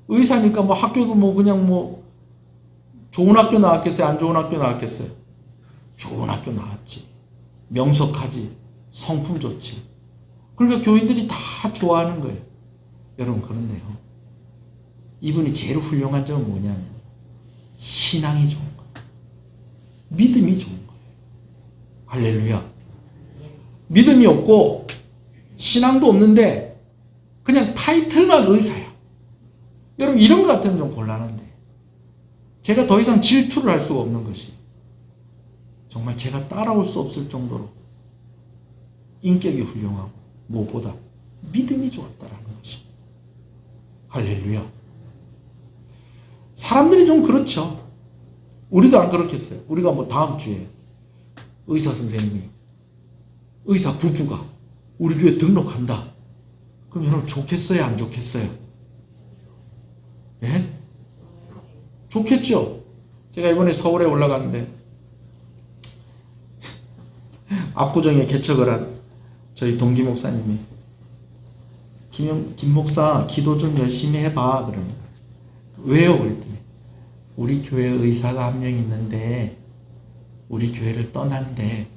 의사니까 뭐 학교도 뭐 그냥 뭐 좋은 학교 나왔겠어요? 안 좋은 학교 나왔겠어요? 좋은 학교 나왔지. 명석하지. 성품 좋지. 그러니까 교인들이 다 좋아하는 거예요. 여러분, 그런데요, 이분이 제일 훌륭한 점은 뭐냐면 신앙이 좋은 거예요. 믿음이 좋은 거예요. 할렐루야. 믿음이 없고 신앙도 없는데 그냥 타이틀만 의사야. 여러분, 이런 것 같으면 좀 곤란한데 제가 더 이상 질투를 할 수가 없는 것이 정말 제가 따라올 수 없을 정도로 인격이 훌륭하고 무엇보다 믿음이 좋았다라는 것입니다. 할렐루야. 사람들이 좀 그렇죠. 우리도 안 그렇겠어요. 우리가 뭐 다음 주에 의사 선생님이 의사 부부가 우리 교회 등록한다. 그럼 여러분 좋겠어요? 안 좋겠어요? 예? 좋겠죠? 제가 이번에 서울에 올라갔는데 압구정에 개척을 한 저희 동기 목사님이 김 목사 기도 좀 열심히 해봐. 그러면 왜요? 그랬더니 우리 교회 의사가 한 명 있는데 우리 교회를 떠난대.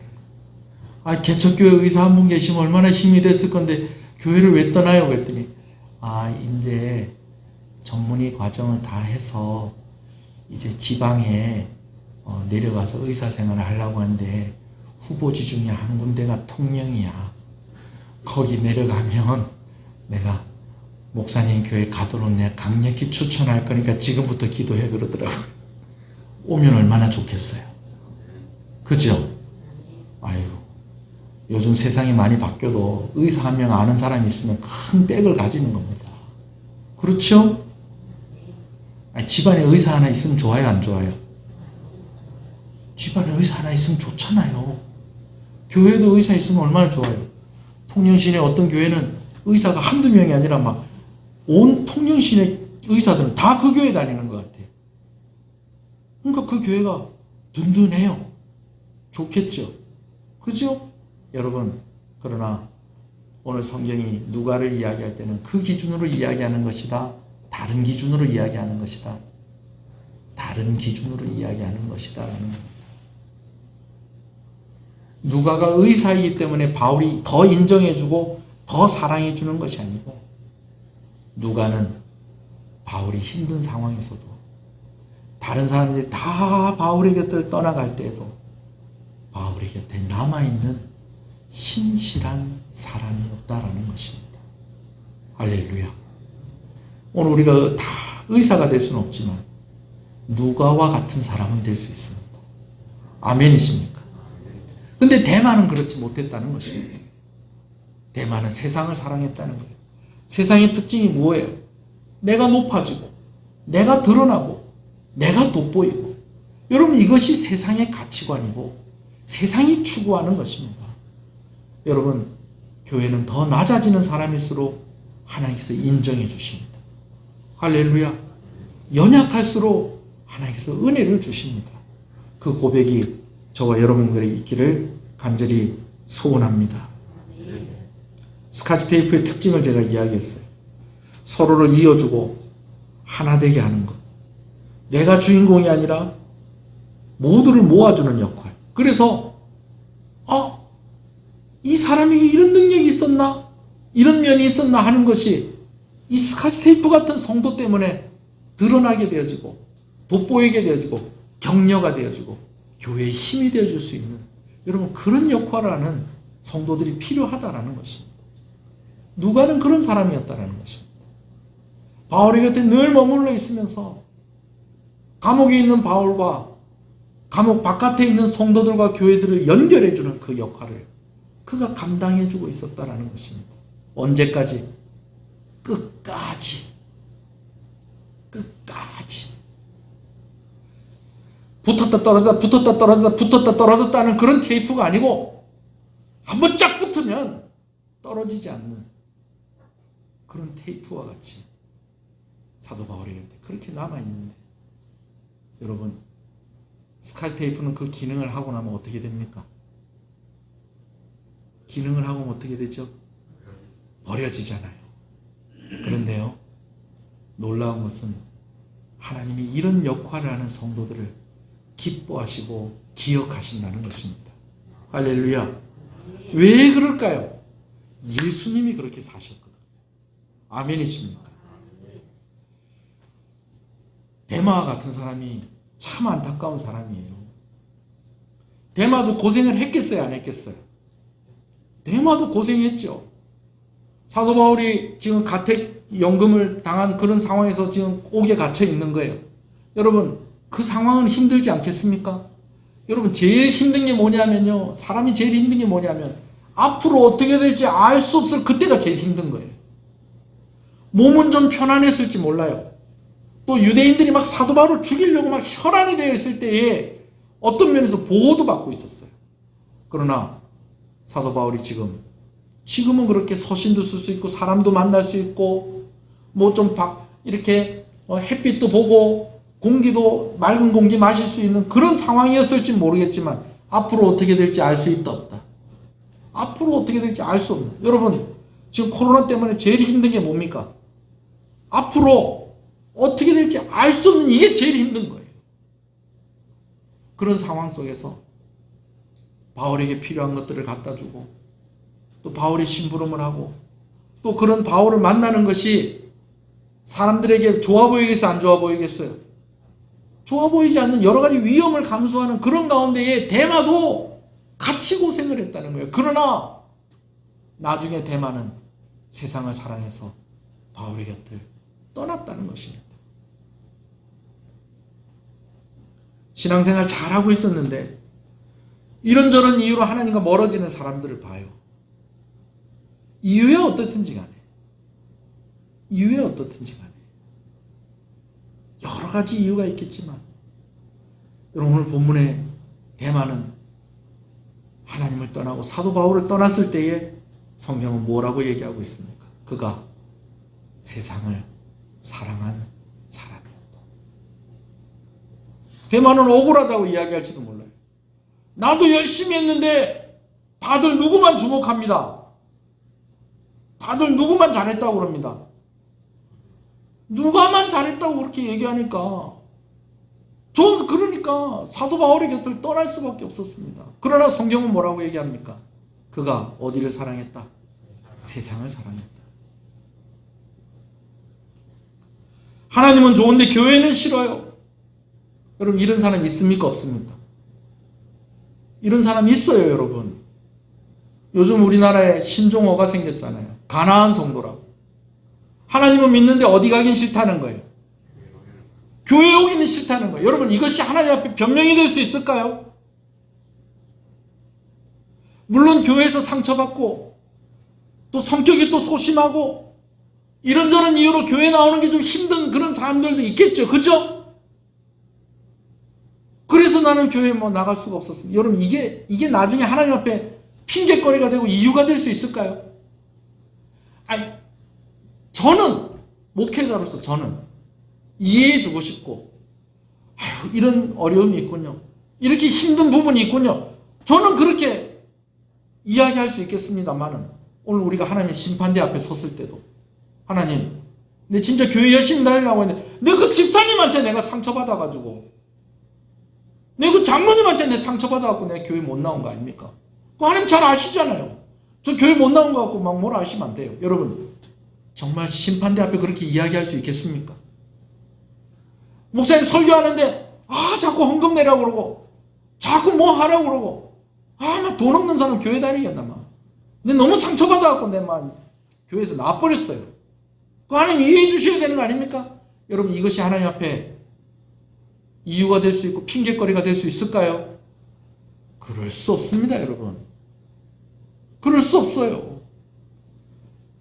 개척교회 의사 한 분 계시면 얼마나 힘이 됐을 건데 교회를 왜 떠나요? 그랬더니 이제 전문의 과정을 다 해서 이제 지방에 내려가서 의사생활을 하려고 하는데 후보지 중에 한 군데가 통영이야. 거기 내려가면 내가 목사님 교회 가도록 내가 강력히 추천할 거니까 지금부터 기도해 그러더라고요. 오면 얼마나 좋겠어요. 그죠? 아유, 요즘 세상이 많이 바뀌어도 의사 한 명 아는 사람이 있으면 큰 백을 가지는 겁니다. 그렇죠? 아니, 집안에 의사 하나 있으면 좋아요, 안 좋아요? 집안에 의사 하나 있으면 좋잖아요. 교회도 의사 있으면 얼마나 좋아요. 통영시내 어떤 교회는 의사가 한두 명이 아니라 막 온 통영시내 의사들은 다 그 교회 다니는 것 같아요. 그러니까 그 교회가 든든해요. 좋겠죠. 그죠? 여러분, 그러나 오늘 성경이 누가를 이야기할 때는 그 기준으로 이야기하는 것이다. 다른 기준으로 이야기하는 것이다. 다른 기준으로 이야기하는 것이다. 라는 거예요. 누가가 의사이기 때문에 바울이 더 인정해주고 더 사랑해주는 것이 아니고, 누가는 바울이 힘든 상황에서도 다른 사람들이 다 바울의 곁을 떠나갈 때에도 바울의 곁에 남아있는 신실한 사람이었다라는 것입니다. 할렐루야. 오늘 우리가 다 의사가 될 수는 없지만 누가와 같은 사람은 될 수 있습니다. 아멘이십니까? 근데 대만은 그렇지 못했다는 것입니다. 대만은 세상을 사랑했다는 거예요. 세상의 특징이 뭐예요? 내가 높아지고, 내가 드러나고, 내가 돋보이고. 여러분, 이것이 세상의 가치관이고 세상이 추구하는 것입니다. 여러분, 교회는 더 낮아지는 사람일수록 하나님께서 인정해 주십니다. 할렐루야. 연약할수록 하나님께서 은혜를 주십니다. 그 고백이 저와 여러분들에게 있기를 간절히 소원합니다. 스카치 테이프의 특징을 제가 이야기했어요. 서로를 이어주고 하나 되게 하는 것. 내가 주인공이 아니라 모두를 모아주는 역할. 그래서 이 사람에게 이런 능력이 있었나? 이런 면이 있었나 하는 것이 이 스카치 테이프 같은 성도 때문에 드러나게 되어지고 돋보이게 되어지고 격려가 되어지고 교회의 힘이 되어줄 수 있는, 여러분, 그런 역할을 하는 성도들이 필요하다라는 것입니다. 누가는 그런 사람이었다라는 것입니다. 바울의 곁에 늘 머물러 있으면서 감옥에 있는 바울과 감옥 바깥에 있는 성도들과 교회들을 연결해주는 그 역할을 그가 감당해주고 있었다라는 것입니다. 언제까지? 끝까지. 붙었다 떨어졌다, 붙었다 떨어졌다, 붙었다 떨어졌다는 그런 테이프가 아니고 한번 쫙 붙으면 떨어지지 않는 그런 테이프와 같이 사도 바울의 곁에 그렇게 남아있는데, 여러분, 스카치 테이프는 그 기능을 하고 나면 어떻게 됩니까? 기능을 하고 나면 어떻게 되죠? 버려지잖아요. 그런데요, 놀라운 것은 하나님이 이런 역할을 하는 성도들을 기뻐하시고 기억하신다는 것입니다. 할렐루야. 왜 그럴까요? 예수님이 그렇게 사셨거든요. 아멘이십니까? 데마와 같은 사람이 참 안타까운 사람이에요. 데마도 고생을 했겠어요, 안 했겠어요? 데마도 고생했죠. 사도 바울이 지금 가택연금을 당한 그런 상황에서 지금 옥에 갇혀 있는 거예요. 여러분, 그 상황은 힘들지 않겠습니까? 여러분, 제일 힘든 게 뭐냐면요, 사람이 제일 힘든 게 뭐냐면 앞으로 어떻게 될지 알 수 없을 그때가 제일 힘든 거예요. 몸은 좀 편안했을지 몰라요. 또 유대인들이 막 사도 바울을 죽이려고 막 혈안이 되어 있을 때에 어떤 면에서 보호도 받고 있었어요. 그러나 사도 바울이 지금은 그렇게 서신도 쓸 수 있고 사람도 만날 수 있고 뭐 좀 이렇게 햇빛도 보고 공기도 맑은 공기 마실 수 있는 그런 상황이었을지 모르겠지만 앞으로 어떻게 될지 알 수 있다 없다. 앞으로 어떻게 될지 알 수 없는. 여러분, 지금 코로나 때문에 제일 힘든 게 뭡니까? 앞으로 어떻게 될지 알 수 없는, 이게 제일 힘든 거예요. 그런 상황 속에서 바울에게 필요한 것들을 갖다 주고 또 바울이 심부름을 하고 또 그런 바울을 만나는 것이 사람들에게 좋아 보이겠어요, 안 좋아 보이겠어요? 좋아 보이지 않는 여러 가지 위험을 감수하는 그런 가운데에 데마도 같이 고생을 했다는 거예요. 그러나 나중에 데마는 세상을 사랑해서 바울의 곁을 떠났다는 것입니다. 신앙생활 잘하고 있었는데 이런저런 이유로 하나님과 멀어지는 사람들을 봐요. 이유에 어떻든지 간에 여러 가지 이유가 있겠지만 여러분, 오늘 본문에 데마는 하나님을 떠나고 사도 바울을 떠났을 때에 성경은 뭐라고 얘기하고 있습니까? 그가 세상을 사랑한 사람이었다. 데마는 억울하다고 이야기할지도 몰라요. 나도 열심히 했는데 다들 누구만 주목합니다. 다들 누구만 잘했다고 그럽니다. 누가만 잘했다고 그렇게 얘기하니까 전 그러니까 사도 바울의 곁을 떠날 수밖에 없었습니다. 그러나 성경은 뭐라고 얘기합니까? 그가 어디를 사랑했다? 세상을 사랑했다. 하나님은 좋은데 교회는 싫어요. 여러분, 이런 사람 있습니까? 없습니까? 이런 사람 있어요, 여러분. 요즘 우리나라에 신종어가 생겼잖아요. 가나안 성도라고. 하나님은 믿는데 어디 가긴 싫다는 거예요. 교회 오기는 싫다는 거예요. 여러분, 이것이 하나님 앞에 변명이 될 수 있을까요? 물론 교회에서 상처받고 또 성격이 또 소심하고 이런저런 이유로 교회 나오는 게 좀 힘든 그런 사람들도 있겠죠. 그죠? 그래서 나는 교회에 나갈 수가 없었습니다. 여러분, 이게 나중에 하나님 앞에 핑계거리가 되고 이유가 될 수 있을까요? 아니, 저는 목회자로서 저는 이해해주고 싶고, 이런 어려움이 있군요. 이렇게 힘든 부분이 있군요. 저는 그렇게 이야기할 수 있겠습니다만은 오늘 우리가 하나님의 심판대 앞에 섰을 때도 하나님, 내 진짜 교회 열심히 다니려고 했는데 내 그 집사님한테 내가 상처받아가지고 내 그 장로님한테 내 상처받아갖고 내가 교회 못 나온 거 아닙니까? 하나님 잘 아시잖아요. 저 교회 못 나온 거 갖고 막 뭐라 하시면 안 돼요. 여러분, 정말 심판대 앞에 그렇게 이야기할 수 있겠습니까? 목사님 설교하는데 자꾸 헌금 내라고 그러고 자꾸 뭐 하라고 그러고 막 돈 없는 사람 교회 다니겠나 막. 근데 너무 상처받아갖고 내가 교회에서 나와버렸어요. 그 하나님 이해해 주셔야 되는 거 아닙니까? 여러분, 이것이 하나님 앞에 이유가 될 수 있고 핑계거리가 될 수 있을까요? 그럴 수 없습니다, 여러분. 그럴 수 없어요.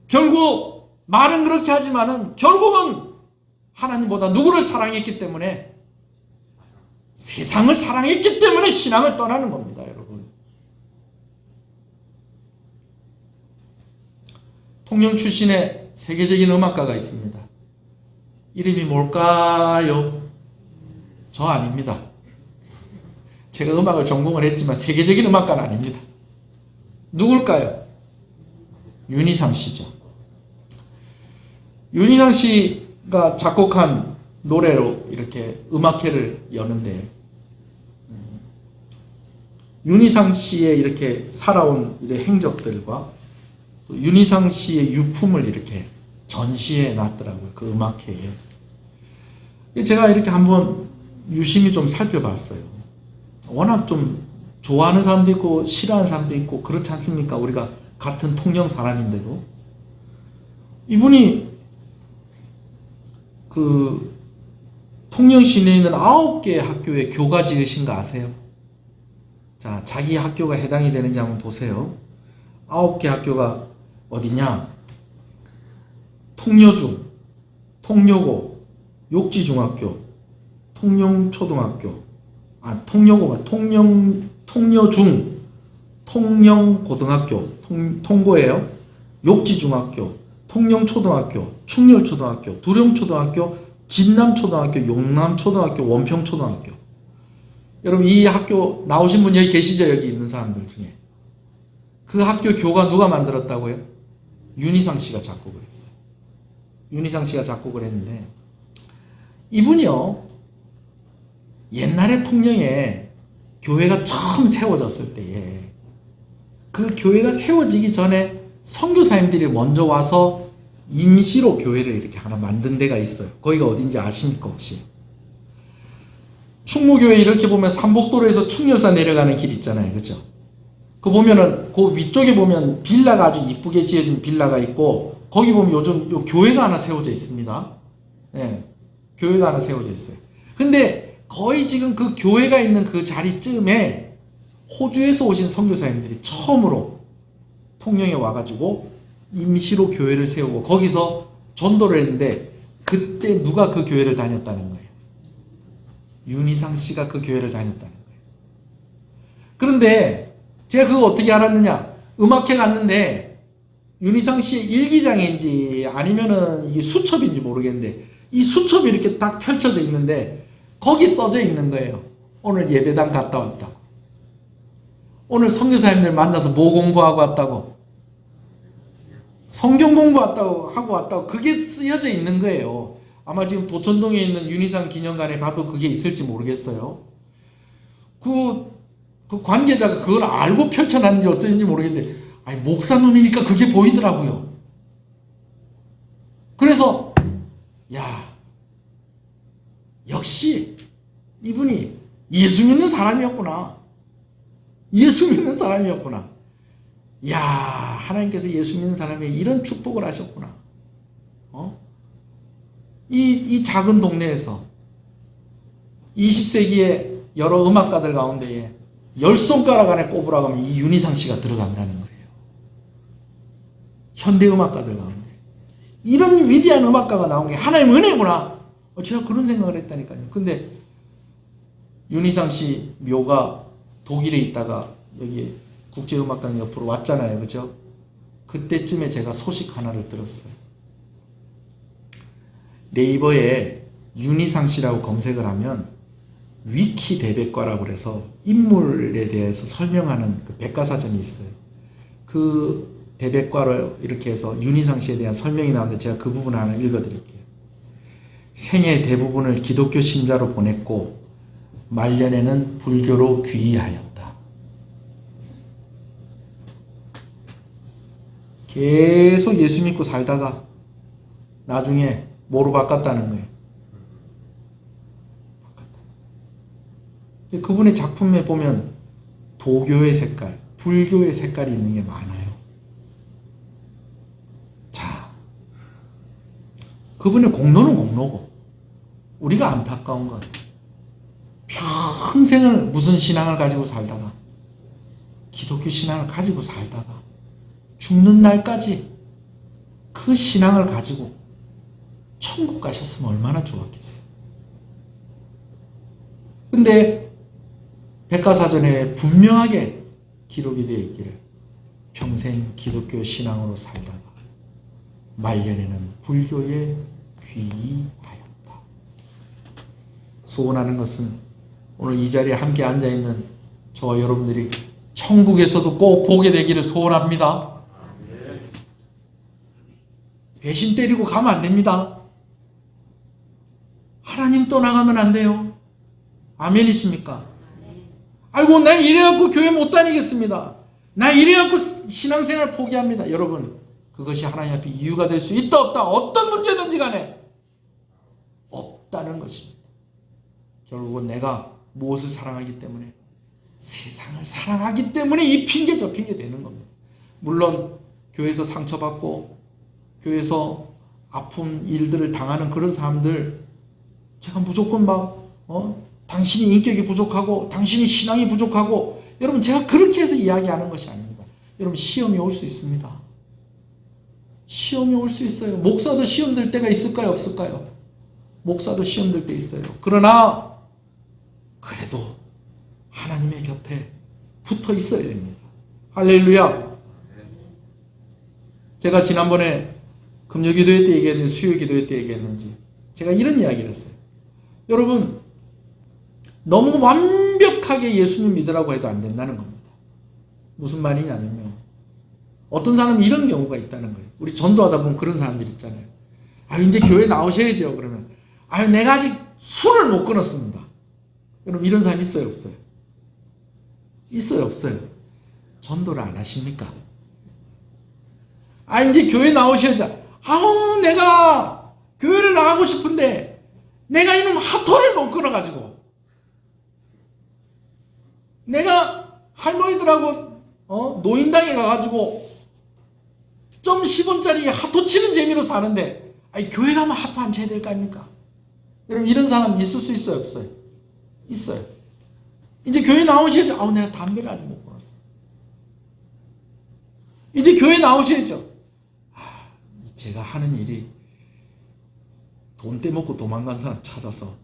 결국 말은 그렇게 하지만은 결국은 하나님보다 누구를 사랑했기 때문에, 세상을 사랑했기 때문에 신앙을 떠나는 겁니다, 여러분. 통영 출신의 세계적인 음악가가 있습니다. 이름이 뭘까요? 저 아닙니다. 제가 음악을 전공을 했지만 세계적인 음악가는 아닙니다. 누굴까요? 윤희상 씨죠. 윤희상 씨가 작곡한 노래로 이렇게 음악회를 여는데, 윤희상 씨의 이렇게 살아온 행적들과 또 윤희상 씨의 유품을 이렇게 전시해 놨더라고요, 그 음악회에. 제가 이렇게 한번 유심히 좀 살펴봤어요. 워낙 좀 좋아하는 사람도 있고 싫어하는 사람도 있고 그렇지 않습니까? 우리가 같은 통영 사람인데도. 이분이 그 통영 시내에 있는 9개의 학교에 교가 지으신 거 아세요? 자, 자기 학교가 해당이 되는지 한번 보세요. 9개 학교가 어디냐? 통여중, 통여고, 욕지중학교, 통영초등학교, 통여고가 통여중, 통영고등학교, 통고예요. 욕지중학교, 통영초등학교, 충렬초등학교, 두룡초등학교, 진남초등학교, 용남초등학교, 원평초등학교. 여러분, 이 학교 나오신 분 여기 계시죠? 여기 있는 사람들 중에. 그 학교 교가 누가 만들었다고요? 윤희상 씨가 작곡을 했어요. 윤희상 씨가 작곡을 했는데, 이분이요, 옛날에 통영에 교회가 처음 세워졌을 때에 그 교회가 세워지기 전에 선교사님들이 먼저 와서 임시로 교회를 이렇게 하나 만든 데가 있어요. 거기가 어딘지 아십니까 혹시? 충무교회 이렇게 보면 삼복도로에서 충렬사 내려가는 길 있잖아요. 그죠? 그 보면은 그 위쪽에 보면 빌라가 아주 이쁘게 지어진 빌라가 있고 거기 보면 요즘 요 교회가 하나 세워져 있습니다. 예. 교회가 하나 세워져 있어요. 근데 거의 지금 그 교회가 있는 그 자리쯤에 호주에서 오신 선교사님들이 처음으로 통영에 와가지고 임시로 교회를 세우고 거기서 전도를 했는데 그때 누가 그 교회를 다녔다는 거예요. 윤희상 씨가 그 교회를 다녔다는 거예요. 그런데 제가 그거 어떻게 알았느냐? 음악회 갔는데 윤희상 씨의 일기장인지 아니면은 이게 수첩인지 모르겠는데 이 수첩이 이렇게 딱 펼쳐져 있는데 거기 써져 있는 거예요. 오늘 예배당 갔다 왔다고. 오늘 선교사님들 만나서 뭐 공부하고 왔다고. 성경 공부하고 왔다고 그게 쓰여져 있는 거예요. 아마 지금 도천동에 있는 윤희상 기념관에 가도 그게 있을지 모르겠어요. 그 관계자가 그걸 알고 펼쳐놨는지 어쩐지 모르겠는데 아니 목사님이니까 그게 보이더라고요. 그래서 야 역시 이분이 예수 믿는 사람이었구나. 예수 믿는 사람이었구나. 야 하나님께서 예수 믿는 사람에게 이런 축복을 하셨구나. 이 작은 동네에서 20세기의 여러 음악가들 가운데에 10손가락 안에 꼽으라고 하면 이 윤희상 씨가 들어간다는 거예요. 현대 음악가들 가운데 이런 위대한 음악가가 나온 게 하나님의 은혜구나. 제가 그런 생각을 했다니까요. 근데 윤희상 씨 묘가 독일에 있다가 여기 국제음악당 옆으로 왔잖아요. 그죠? 그때쯤에 제가 소식 하나를 들었어요. 네이버에 윤희상 씨라고 검색을 하면 위키 대백과라고 해서 인물에 대해서 설명하는 그 백과사전이 있어요. 그 대백과로 이렇게 해서 윤희상 씨에 대한 설명이 나오는데 제가 그 부분 하나 읽어드릴게요. 생애 대부분을 기독교 신자로 보냈고 말년에는 불교로 귀의하였다. 계속 예수 믿고 살다가 나중에 뭐로 바꿨다는 거예요. 그분의 작품에 보면 도교의 색깔, 불교의 색깔이 있는 게 많아요. 자, 그분의 공로는 공로고 우리가 안타까운 건 평생을 무슨 신앙을 가지고 살다가 기독교 신앙을 가지고 살다가 죽는 날까지 그 신앙을 가지고 천국 가셨으면 얼마나 좋았겠어요. 근데 백과사전에 분명하게 기록이 되어 있기를 평생 기독교 신앙으로 살다가 말년에는 불교에 귀의하였다. 소원하는 것은 오늘 이 자리에 함께 앉아있는 저와 여러분들이 천국에서도 꼭 보게 되기를 소원합니다. 배신 때리고 가면 안 됩니다. 하나님 떠나가면 안 돼요. 아멘이십니까? 아이고 나 이래갖고 교회 못 다니겠습니다. 나 이래갖고 신앙생활 포기합니다. 여러분 그것이 하나님 앞에 이유가 될 수 있다 없다 어떤 문제든지 간에 없다는 것입니다. 결국은 내가 무엇을 사랑하기 때문에 세상을 사랑하기 때문에 이 핑계 저 핑계 되는 겁니다. 물론 교회에서 상처받고 교회에서 아픈 일들을 당하는 그런 사람들 제가 무조건 당신이 인격이 부족하고 당신이 신앙이 부족하고 여러분 제가 그렇게 해서 이야기하는 것이 아닙니다. 여러분 시험이 올 수 있습니다. 시험이 올 수 있어요. 목사도 시험 들 때가 있을까요? 없을까요? 목사도 시험 들 때 있어요. 그러나 그래도 하나님의 곁에 붙어 있어야 됩니다. 할렐루야. 제가 지난번에 금요기도회 때 얘기했는지 수요기도회 때 얘기했는지 제가 이런 이야기를 했어요. 여러분 너무 완벽하게 예수님 믿으라고 해도 안 된다는 겁니다. 무슨 말이냐면요. 어떤 사람은 이런 경우가 있다는 거예요. 우리 전도하다 보면 그런 사람들 있잖아요. 이제 교회 나오셔야죠. 그러면 내가 아직 술을 못 끊었습니다. 여러분 이런 사람 있어요 없어요? 있어요 없어요? 전도를 안 하십니까? 이제 교회 나오셔야죠. 내가 교회를 나가고 싶은데 내가 이놈 핫토를 못 끊어가지고 내가 할머니들하고 노인당에 가가지고 점 10원짜리 하토 치는 재미로 사는데 아니 교회 가면 하토 안 쳐야 될 거 아닙니까? 여러분 이런 사람 있을 수 있어요 없어요? 있어요. 이제 교회 나오셔야죠. 아우 내가 담배를 아직 못 끊었어. 이제 교회 나오셔야죠. 제가 하는 일이 돈 떼먹고 도망간 사람 찾아서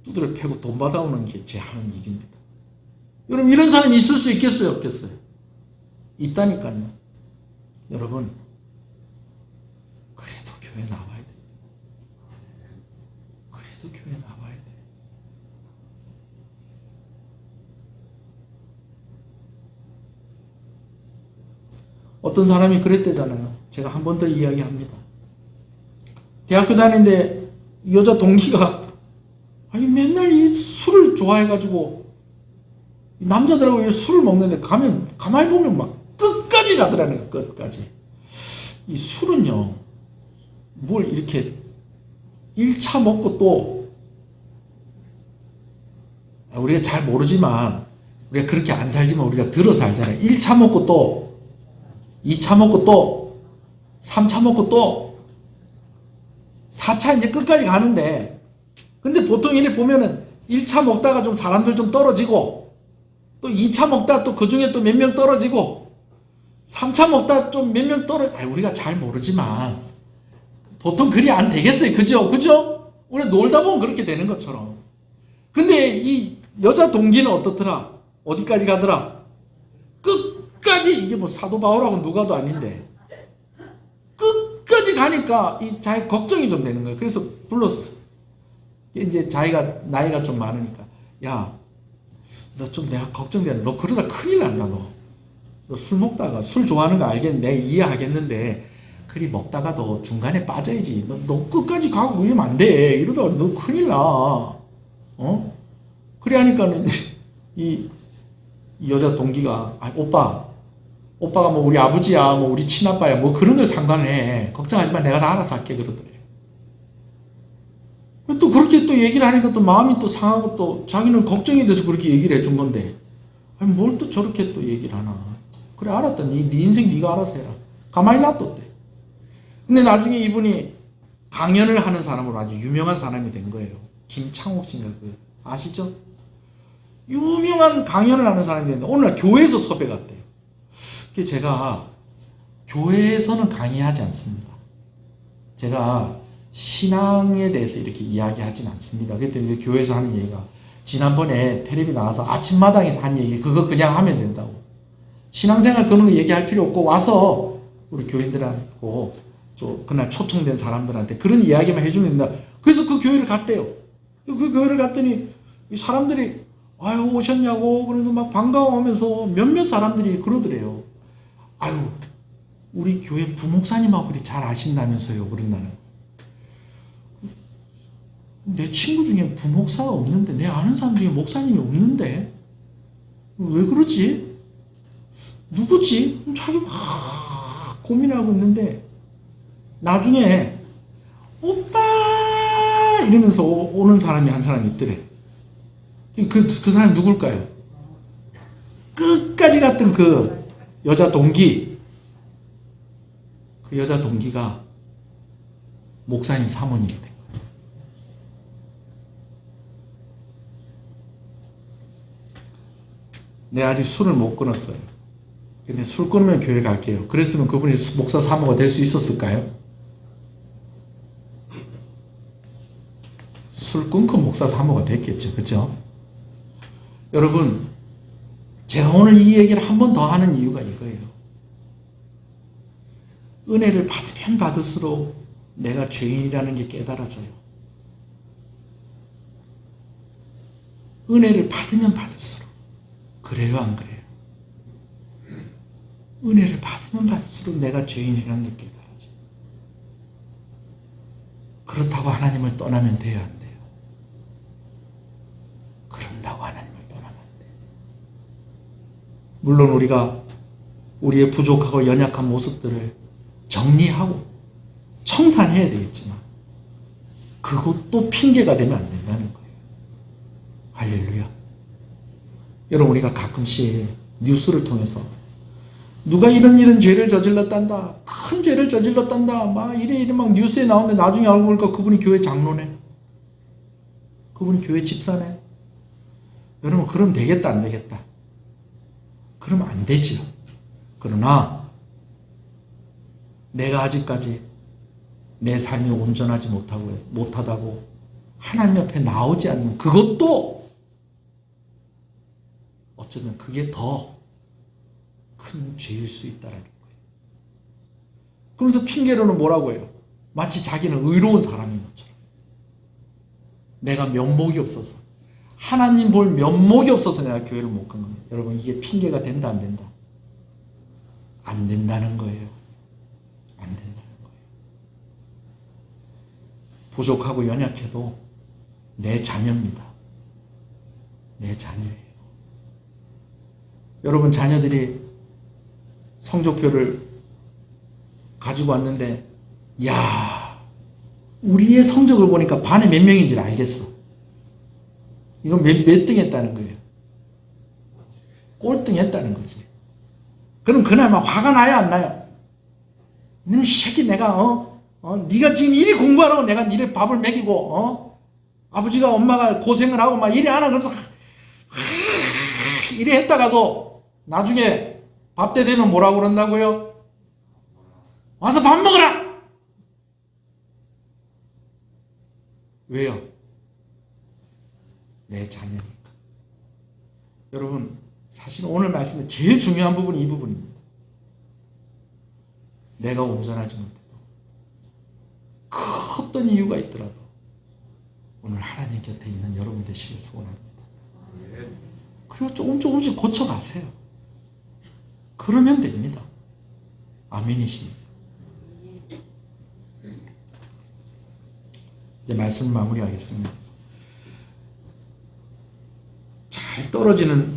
두드려 패고 돈 받아오는 게 제 하는 일입니다. 여러분 이런 사람이 있을 수 있겠어요 없겠어요? 있다니까요. 여러분 그래도 교회 나와야 돼. 그래도 교회 나와야 돼. 어떤 사람이 그랬대잖아요. 제가 한 번 더 이야기합니다. 대학교 다니는데 여자 동기가 아니 맨날 이 술을 좋아해가지고 남자들하고 술을 먹는데 가면 가만히 보면 막 끝까지 가더라는 거예요. 끝까지. 이 술은요 뭘 이렇게 1차 먹고 또 우리가 잘 모르지만 우리가 그렇게 안 살지만 우리가 들어서 알잖아요. 1차 먹고 또 2차 먹고 또 3차 먹고 또 4차 이제 끝까지 가는데 근데 보통 이래 보면은 1차 먹다가 좀 사람들 좀 떨어지고 또 2차 먹다가 또 그 중에 또 몇 명 떨어지고 3차 먹다가 좀 몇 명 우리가 잘 모르지만 보통 그리 안 되겠어요. 그죠? 우리 놀다 보면 그렇게 되는 것처럼. 근데 이 여자 동기는 어떻더라? 어디까지 가더라? 끝까지 이게 뭐 사도 바울하고 누가도 아닌데 끝까지 가니까 이 자기 걱정이 좀 되는 거예요. 그래서 불렀어. 이제 자기가 나이가 좀 많으니까 야, 너 좀 내가 걱정되는. 너 그러다 큰일 난다. 너 술 먹다가 술 좋아하는 거 알겠는데 내가 이해하겠는데 그리 먹다가도 중간에 빠져야지. 너 끝까지 가고 이러면 안 돼. 이러다가 너 큰일 나. 그래 하니까는 이 여자 동기가 오빠가 뭐 우리 아버지야 뭐 우리 친아빠야 뭐 그런 걸 상관해. 걱정하지 마. 내가 다 알아서 할게 그러더래. 또 그렇게 또 얘기를 하니까 또 마음이 또 상하고 또 자기는 걱정이 돼서 그렇게 얘기를 해준 건데 아니 뭘 또 저렇게 또 얘기를 하나. 그래 알았다. 네 인생 네가 알아서 해라. 가만히 놔뒀대. 근데 나중에 이분이 강연을 하는 사람으로 아주 유명한 사람이 된 거예요. 김창옥 씨인가 아시죠? 유명한 강연을 하는 사람이 됐는데 오늘 교회에서 섭외가 왔대요. 그래서 제가 교회에서는 강의하지 않습니다. 제가 신앙에 대해서 이렇게 이야기하진 않습니다. 그랬더니 교회에서 하는 얘기가 지난번에 텔레비 나와서 아침마당에서 한 얘기 그거 그냥 하면 된다고. 신앙생활 그런 거 얘기할 필요 없고 와서 우리 교인들하고 그날 초청된 사람들한테 그런 이야기만 해주면 된다. 그래서 그 교회를 갔대요. 그 교회를 갔더니 이 사람들이 아유 오셨냐고 그래서 막 반가워하면서 몇몇 사람들이 그러더래요. 아유 우리 교회 부목사님하고 그리 잘 아신다면서요. 그런다는. 내 친구 중에 부목사가 없는데 내 아는 사람 중에 목사님이 없는데 왜 그러지? 누구지? 자기 막 고민하고 있는데 나중에 오빠 이러면서 오는 사람이 한 사람이 있더래. 그 사람이 누굴까요? 끝까지 갔던 그 여자 동기. 그 여자 동기가 목사님 사모님이 된 거예요. 내가 아직 술을 못 끊었어요. 근데 술 끊으면 교회 갈게요. 그랬으면 그분이 목사 사모가 될 수 있었을까요? 술 끊고 목사 사모가 됐겠죠. 그렇죠? 여러분 제가 오늘 이 얘기를 한 번 더 하는 이유가 이거예요. 은혜를 받으면 받을수록 내가 죄인이라는 게 깨달아져요. 은혜를 받으면 받을수록. 그래요 안 그래요? 은혜를 받으면 받을수록 내가 죄인이라는 게 깨달아져요. 그렇다고 하나님을 떠나면 돼요 안 돼요? 그런다고 하나님을 떠나면 안 돼요. 물론 우리가 우리의 부족하고 연약한 모습들을 정리하고 청산해야 되겠지만 그것도 핑계가 되면 안 된다는 거예요. 할렐루야. 여러분, 우리가 가끔씩 뉴스를 통해서 누가 이런 죄를 저질렀단다, 큰 죄를 저질렀단다, 막 이래 막 뉴스에 나오는데 나중에 알고 보니까 그분이 교회 장로네, 그분이 교회 집사네. 여러분, 그러면 되겠다 안 되겠다? 그러면 안 되지요. 그러나 내가 아직까지 내 삶이 온전하지 못하다고 하나님 옆에 나오지 않는 그것도 어쩌면 그게 더 큰 죄일 수 있다라는 거예요. 그러면서 핑계로는 뭐라고 해요? 마치 자기는 의로운 사람인 것처럼. 내가 면목이 없어서, 하나님 볼 면목이 없어서 내가 교회를 못 간 겁니다. 여러분, 이게 핑계가 된다 안 된다? 안 된다는 거예요. 안 된다는 거예요. 부족하고 연약해도 내 자녀입니다. 내 자녀예요. 여러분, 자녀들이 성적표를 가지고 왔는데, 야, 우리의 성적을 보니까 반에 몇 명인지를 알겠어. 이건 몇 등 했다는 거예요. 꼴등 했다는 거지. 그럼 그날 막 화가 나요, 안 나요? 이 새끼, 내가 네가 지금 이리 공부하라고 내가 니를 밥을 먹이고, 아버지가 엄마가 고생을 하고 막 이래 하나, 그러면서 이래 했다가도 나중에 밥 때 되면 뭐라고 그런다고요? 와서 밥 먹으라! 왜요? 내 자녀니까. 여러분, 사실 오늘 말씀의 제일 중요한 부분이 이 부분입니다. 내가 온전하지 못해도, 그 어떤 이유가 있더라도 오늘 하나님 곁에 있는 여러분 되시길 소원합니다. 그리고 조금씩 고쳐가세요. 그러면 됩니다. 아멘이십니까? 이제 말씀 마무리하겠습니다. 잘 떨어지는,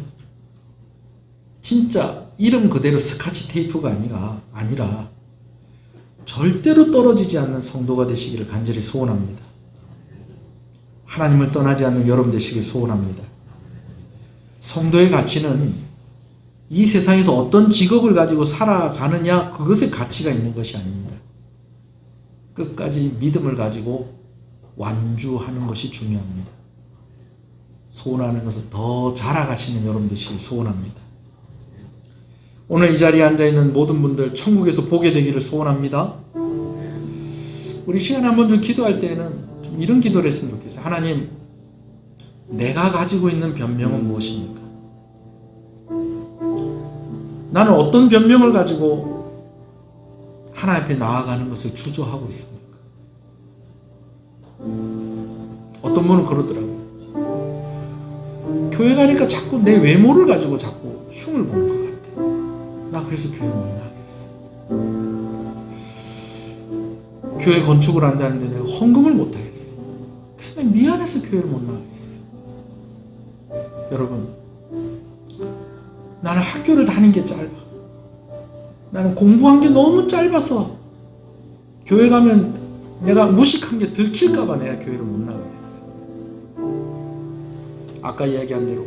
진짜 이름 그대로 스카치 테이프가 아니라 절대로 떨어지지 않는 성도가 되시기를 간절히 소원합니다. 하나님을 떠나지 않는 여러분 되시길 소원합니다. 성도의 가치는 이 세상에서 어떤 직업을 가지고 살아가느냐, 그것에 가치가 있는 것이 아닙니다. 끝까지 믿음을 가지고 완주하는 것이 중요합니다. 소원하는 것을 더 자라가시는 여러분 되시길 소원합니다. 오늘 이 자리에 앉아있는 모든 분들 천국에서 보게 되기를 소원합니다. 우리 시간에 한번 좀 기도할 때는 좀 이런 기도를 했으면 좋겠어요. 하나님, 내가 가지고 있는 변명은 무엇입니까? 나는 어떤 변명을 가지고 하나님 앞에 나아가는 것을 주저하고 있습니까? 어떤 분은 그러더라고요. 교회 가니까 자꾸 내 외모를 가지고 자꾸 흉을 보는 것 같아. 나 그래서 교회 못 나가겠어. 교회 건축을 한다는데 내가 헌금을 못 하겠어. 그냥 미안해서 교회를 못 나가겠어. 여러분, 나는 학교를 다닌 게 짧아. 나는 공부한 게 너무 짧아서 교회 가면 내가 무식한 게 들킬까봐 내가 교회를 못 나가겠어. 아까 이야기한 대로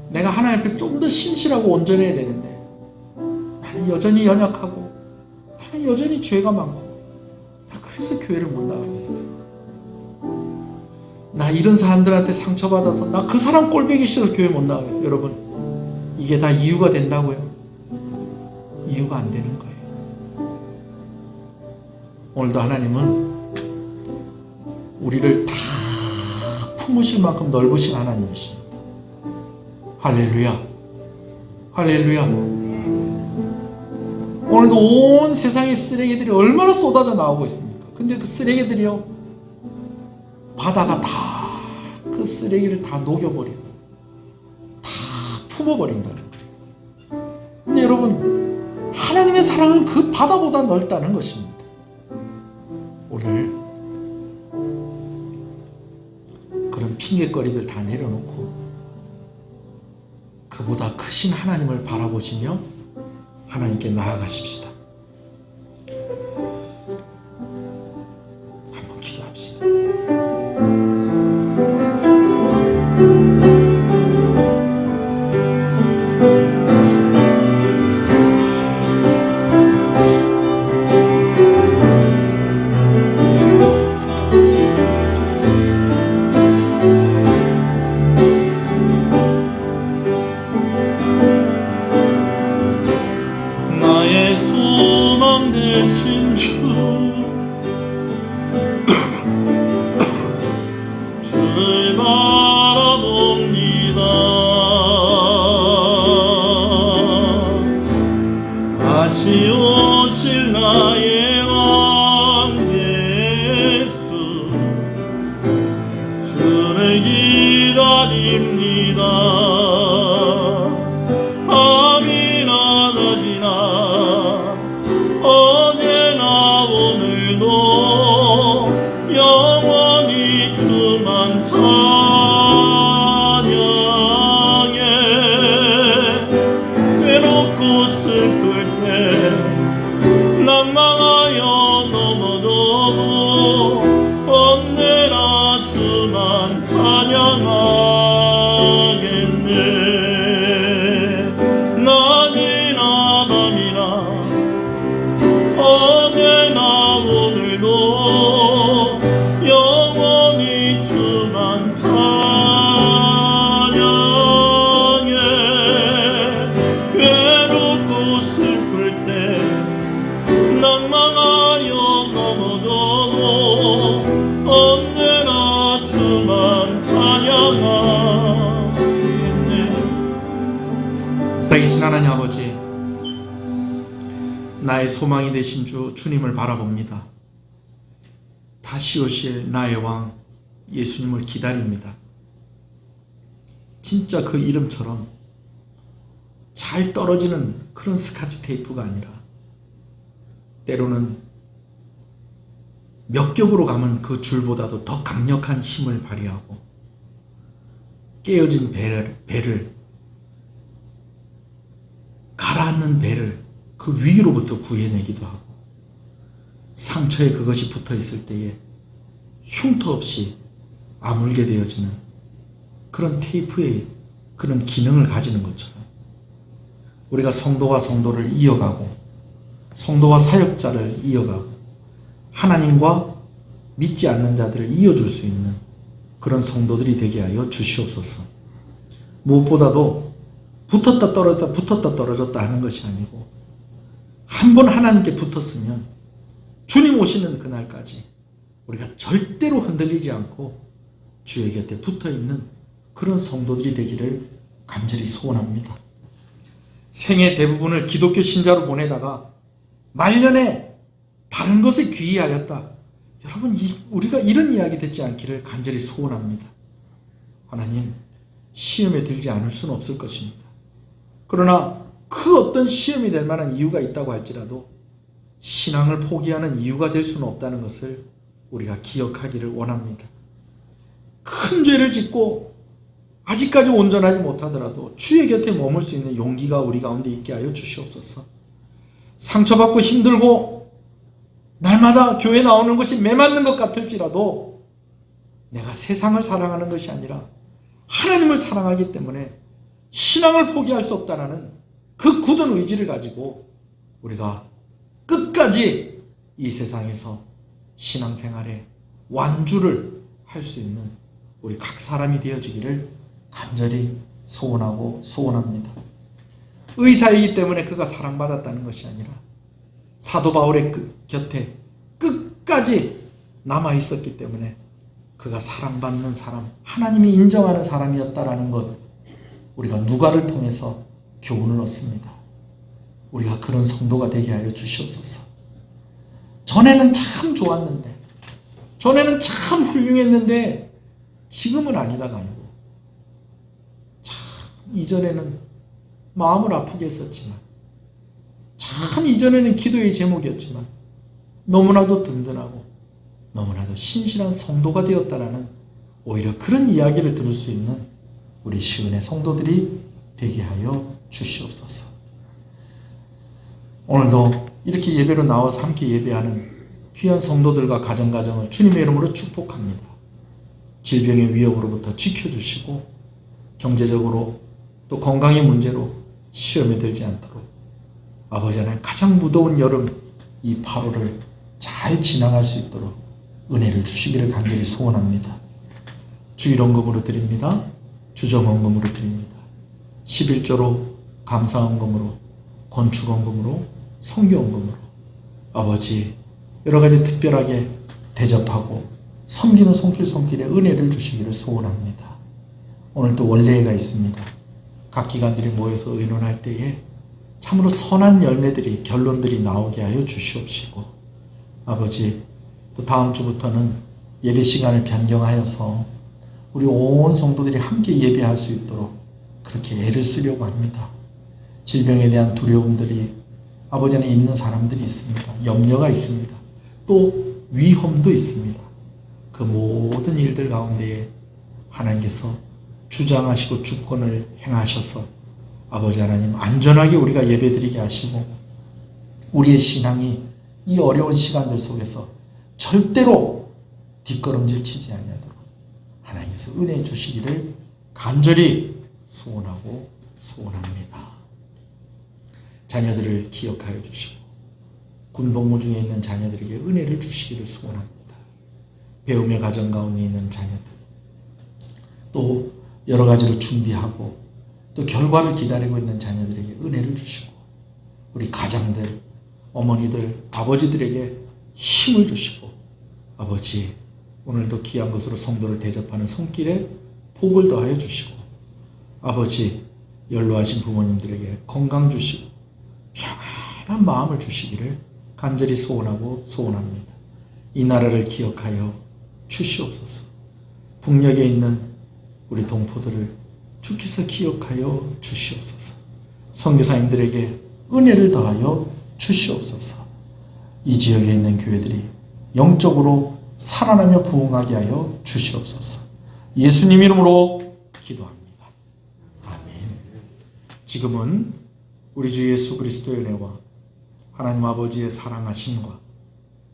내가 하나님 앞에 좀 더 신실하고 온전해야 되는데 나는 여전히 연약하고 나는 여전히 죄가 많고 나 그래서 교회를 못 나가겠어. 나 이런 사람들한테 상처받아서 나 그 사람 꼴보기 싫어서 교회 못 나가겠어. 여러분, 이게 다 이유가 된다고요? 이유가 안 되는 거예요. 오늘도 하나님은 우리를 다 품으실 만큼 넓으신 하나님이십니다. 할렐루야, 할렐루야. 오늘도 온 세상의 쓰레기들이 얼마나 쏟아져 나오고 있습니까? 근데 그 쓰레기들이요, 바다가 다 그 쓰레기를 다 녹여버리고 다 품어버린다는 거예요. 근데 여러분, 하나님의 사랑은 그 바다보다 넓다는 것입니다. 오늘 그런 핑계거리들 다 내려놓고 그보다 크신 하나님을 바라보시며 하나님께 나아가십시다. 한번 기도합시다. 되신 주를 바라봅니다. 다시 오실 나의 왕 예수, 주를 기다립니다. 밤이나 낮이나 어제나 오늘도 영원히 주만 찬양해. 외롭고 슬플 때 낭망하여 넘어져도 언제나 주만 찬양하겠네. 낮이나 밤이나 어제나 오늘도 영원히 주만 찬양해. 외롭고 슬플 때 낭망하여 넘어져도 언제나 주만 찬양하겠네. 살아계신 하나님 아버지, 나의 소망이 되신 주님을 바라봅니다. 다시 오실 나의 왕 예수님을 기다립니다. 진짜 그 이름처럼 잘 떨어지는 그런 스카치 테이프가 아니라 때로는 몇 겹으로 가면 그 줄보다도 더 강력한 힘을 발휘하고 깨어진 배를 가라앉는 배를 그 위로부터 구해내기도 하고, 상처에 그것이 붙어 있을 때에 흉터 없이 아물게 되어지는 그런 테이프의 그런 기능을 가지는 것처럼 우리가 성도와 성도를 이어가고 성도와 사역자를 이어가고 하나님과 믿지 않는 자들을 이어줄 수 있는 그런 성도들이 되게 하여 주시옵소서. 무엇보다도 붙었다 떨어졌다 하는 것이 아니고 한 번 하나님께 붙었으면 주님 오시는 그날까지 우리가 절대로 흔들리지 않고 주의 곁에 붙어있는 그런 성도들이 되기를 간절히 소원합니다. 생애 대부분을 기독교 신자로 보내다가 말년에 다른 것에 귀의하였다. 여러분, 우리가 이런 이야기 듣지 않기를 간절히 소원합니다. 하나님, 시험에 들지 않을 수는 없을 것입니다. 그러나 그 어떤 시험이 될 만한 이유가 있다고 할지라도 신앙을 포기하는 이유가 될 수는 없다는 것을 우리가 기억하기를 원합니다. 큰 죄를 짓고 아직까지 온전하지 못하더라도 주의 곁에 머물 수 있는 용기가 우리 가운데 있게 하여 주시옵소서. 상처받고 힘들고 날마다 교회 나오는 것이 매맞는 것 같을지라도 내가 세상을 사랑하는 것이 아니라 하나님을 사랑하기 때문에 신앙을 포기할 수 없다는 그 굳은 의지를 가지고 우리가 끝까지 이 세상에서 신앙생활에 완주를 할 수 있는 우리 각 사람이 되어지기를 간절히 소원하고 소원합니다. 의사이기 때문에 그가 사랑받았다는 것이 아니라 사도 바울의 곁에 끝까지 남아있었기 때문에 그가 사랑받는 사람, 하나님이 인정하는 사람이었다라는 것, 우리가 누가를 통해서 교훈을 얻습니다. 우리가 그런 성도가 되게 하여 주시옵소서. 전에는 참 좋았는데, 전에는 참 훌륭했는데 지금은 아니다가 아니고, 참 이전에는 마음을 아프게 했었지만, 참 이전에는 기도의 제목이었지만 너무나도 든든하고 너무나도 신실한 성도가 되었다라는 오히려 그런 이야기를 들을 수 있는 우리 시은의 성도들이 되게 하여 주시옵소서. 오늘도 이렇게 예배로 나와서 함께 예배하는 귀한 성도들과 가정을 주님의 이름으로 축복합니다. 질병의 위협으로부터 지켜주시고 경제적으로 또 건강의 문제로 시험에 들지 않도록 아버지 하나님, 가장 무더운 여름 이 8월을 잘 지나갈 수 있도록 은혜를 주시기를 간절히 소원합니다. 주일원금으로 드립니다. 주정원금으로 드립니다. 11조로 감사원금으로, 건축원금으로, 선교원금으로 아버지 여러 가지 특별하게 대접하고 섬기는 손길에 은혜를 주시기를 소원합니다. 오늘 또 원례회가 있습니다. 각 기관들이 모여서 의논할 때에 참으로 선한 열매들이 결론들이 나오게 하여 주시옵시고 아버지 또 다음 주부터는 예배 시간을 변경하여서 우리 온 성도들이 함께 예배할 수 있도록 그렇게 애를 쓰려고 합니다. 질병에 대한 두려움들이 아버지 안에 있는 사람들이 있습니다. 염려가 있습니다. 또 위험도 있습니다. 그 모든 일들 가운데에 하나님께서 주장하시고 주권을 행하셔서 아버지 하나님 안전하게 우리가 예배드리게 하시고 우리의 신앙이 이 어려운 시간들 속에서 절대로 뒷걸음질 치지 아니하도록 하나님께서 은혜해 주시기를 간절히 소원하고 소원합니다. 자녀들을 기억하여 주시고 군복무 중에 있는 자녀들에게 은혜를 주시기를 소원합니다. 배움의 과정 가운데 있는 자녀들 또 여러 가지로 준비하고 또 결과를 기다리고 있는 자녀들에게 은혜를 주시고 우리 가장들, 어머니들, 아버지들에게 힘을 주시고 아버지 오늘도 귀한 것으로 성도를 대접하는 손길에 복을 더하여 주시고 아버지 연로하신 부모님들에게 건강 주시고 평안한 마음을 주시기를 간절히 소원하고 소원합니다. 이 나라를 기억하여 주시옵소서. 북녘에 있는 우리 동포들을 주께서 기억하여 주시옵소서. 선교사님들에게 은혜를 더하여 주시옵소서. 이 지역에 있는 교회들이 영적으로 살아나며 부흥하게 하여 주시옵소서. 예수님 이름으로 기도합니다. 아멘. 지금은 우리 주 예수 그리스도의 은혜와 하나님 아버지의 사랑하심과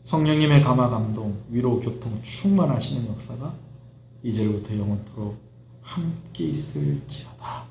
성령님의 감화 감동, 위로 교통 충만하시는 역사가 이제부터 영원토록 함께 있을지어다.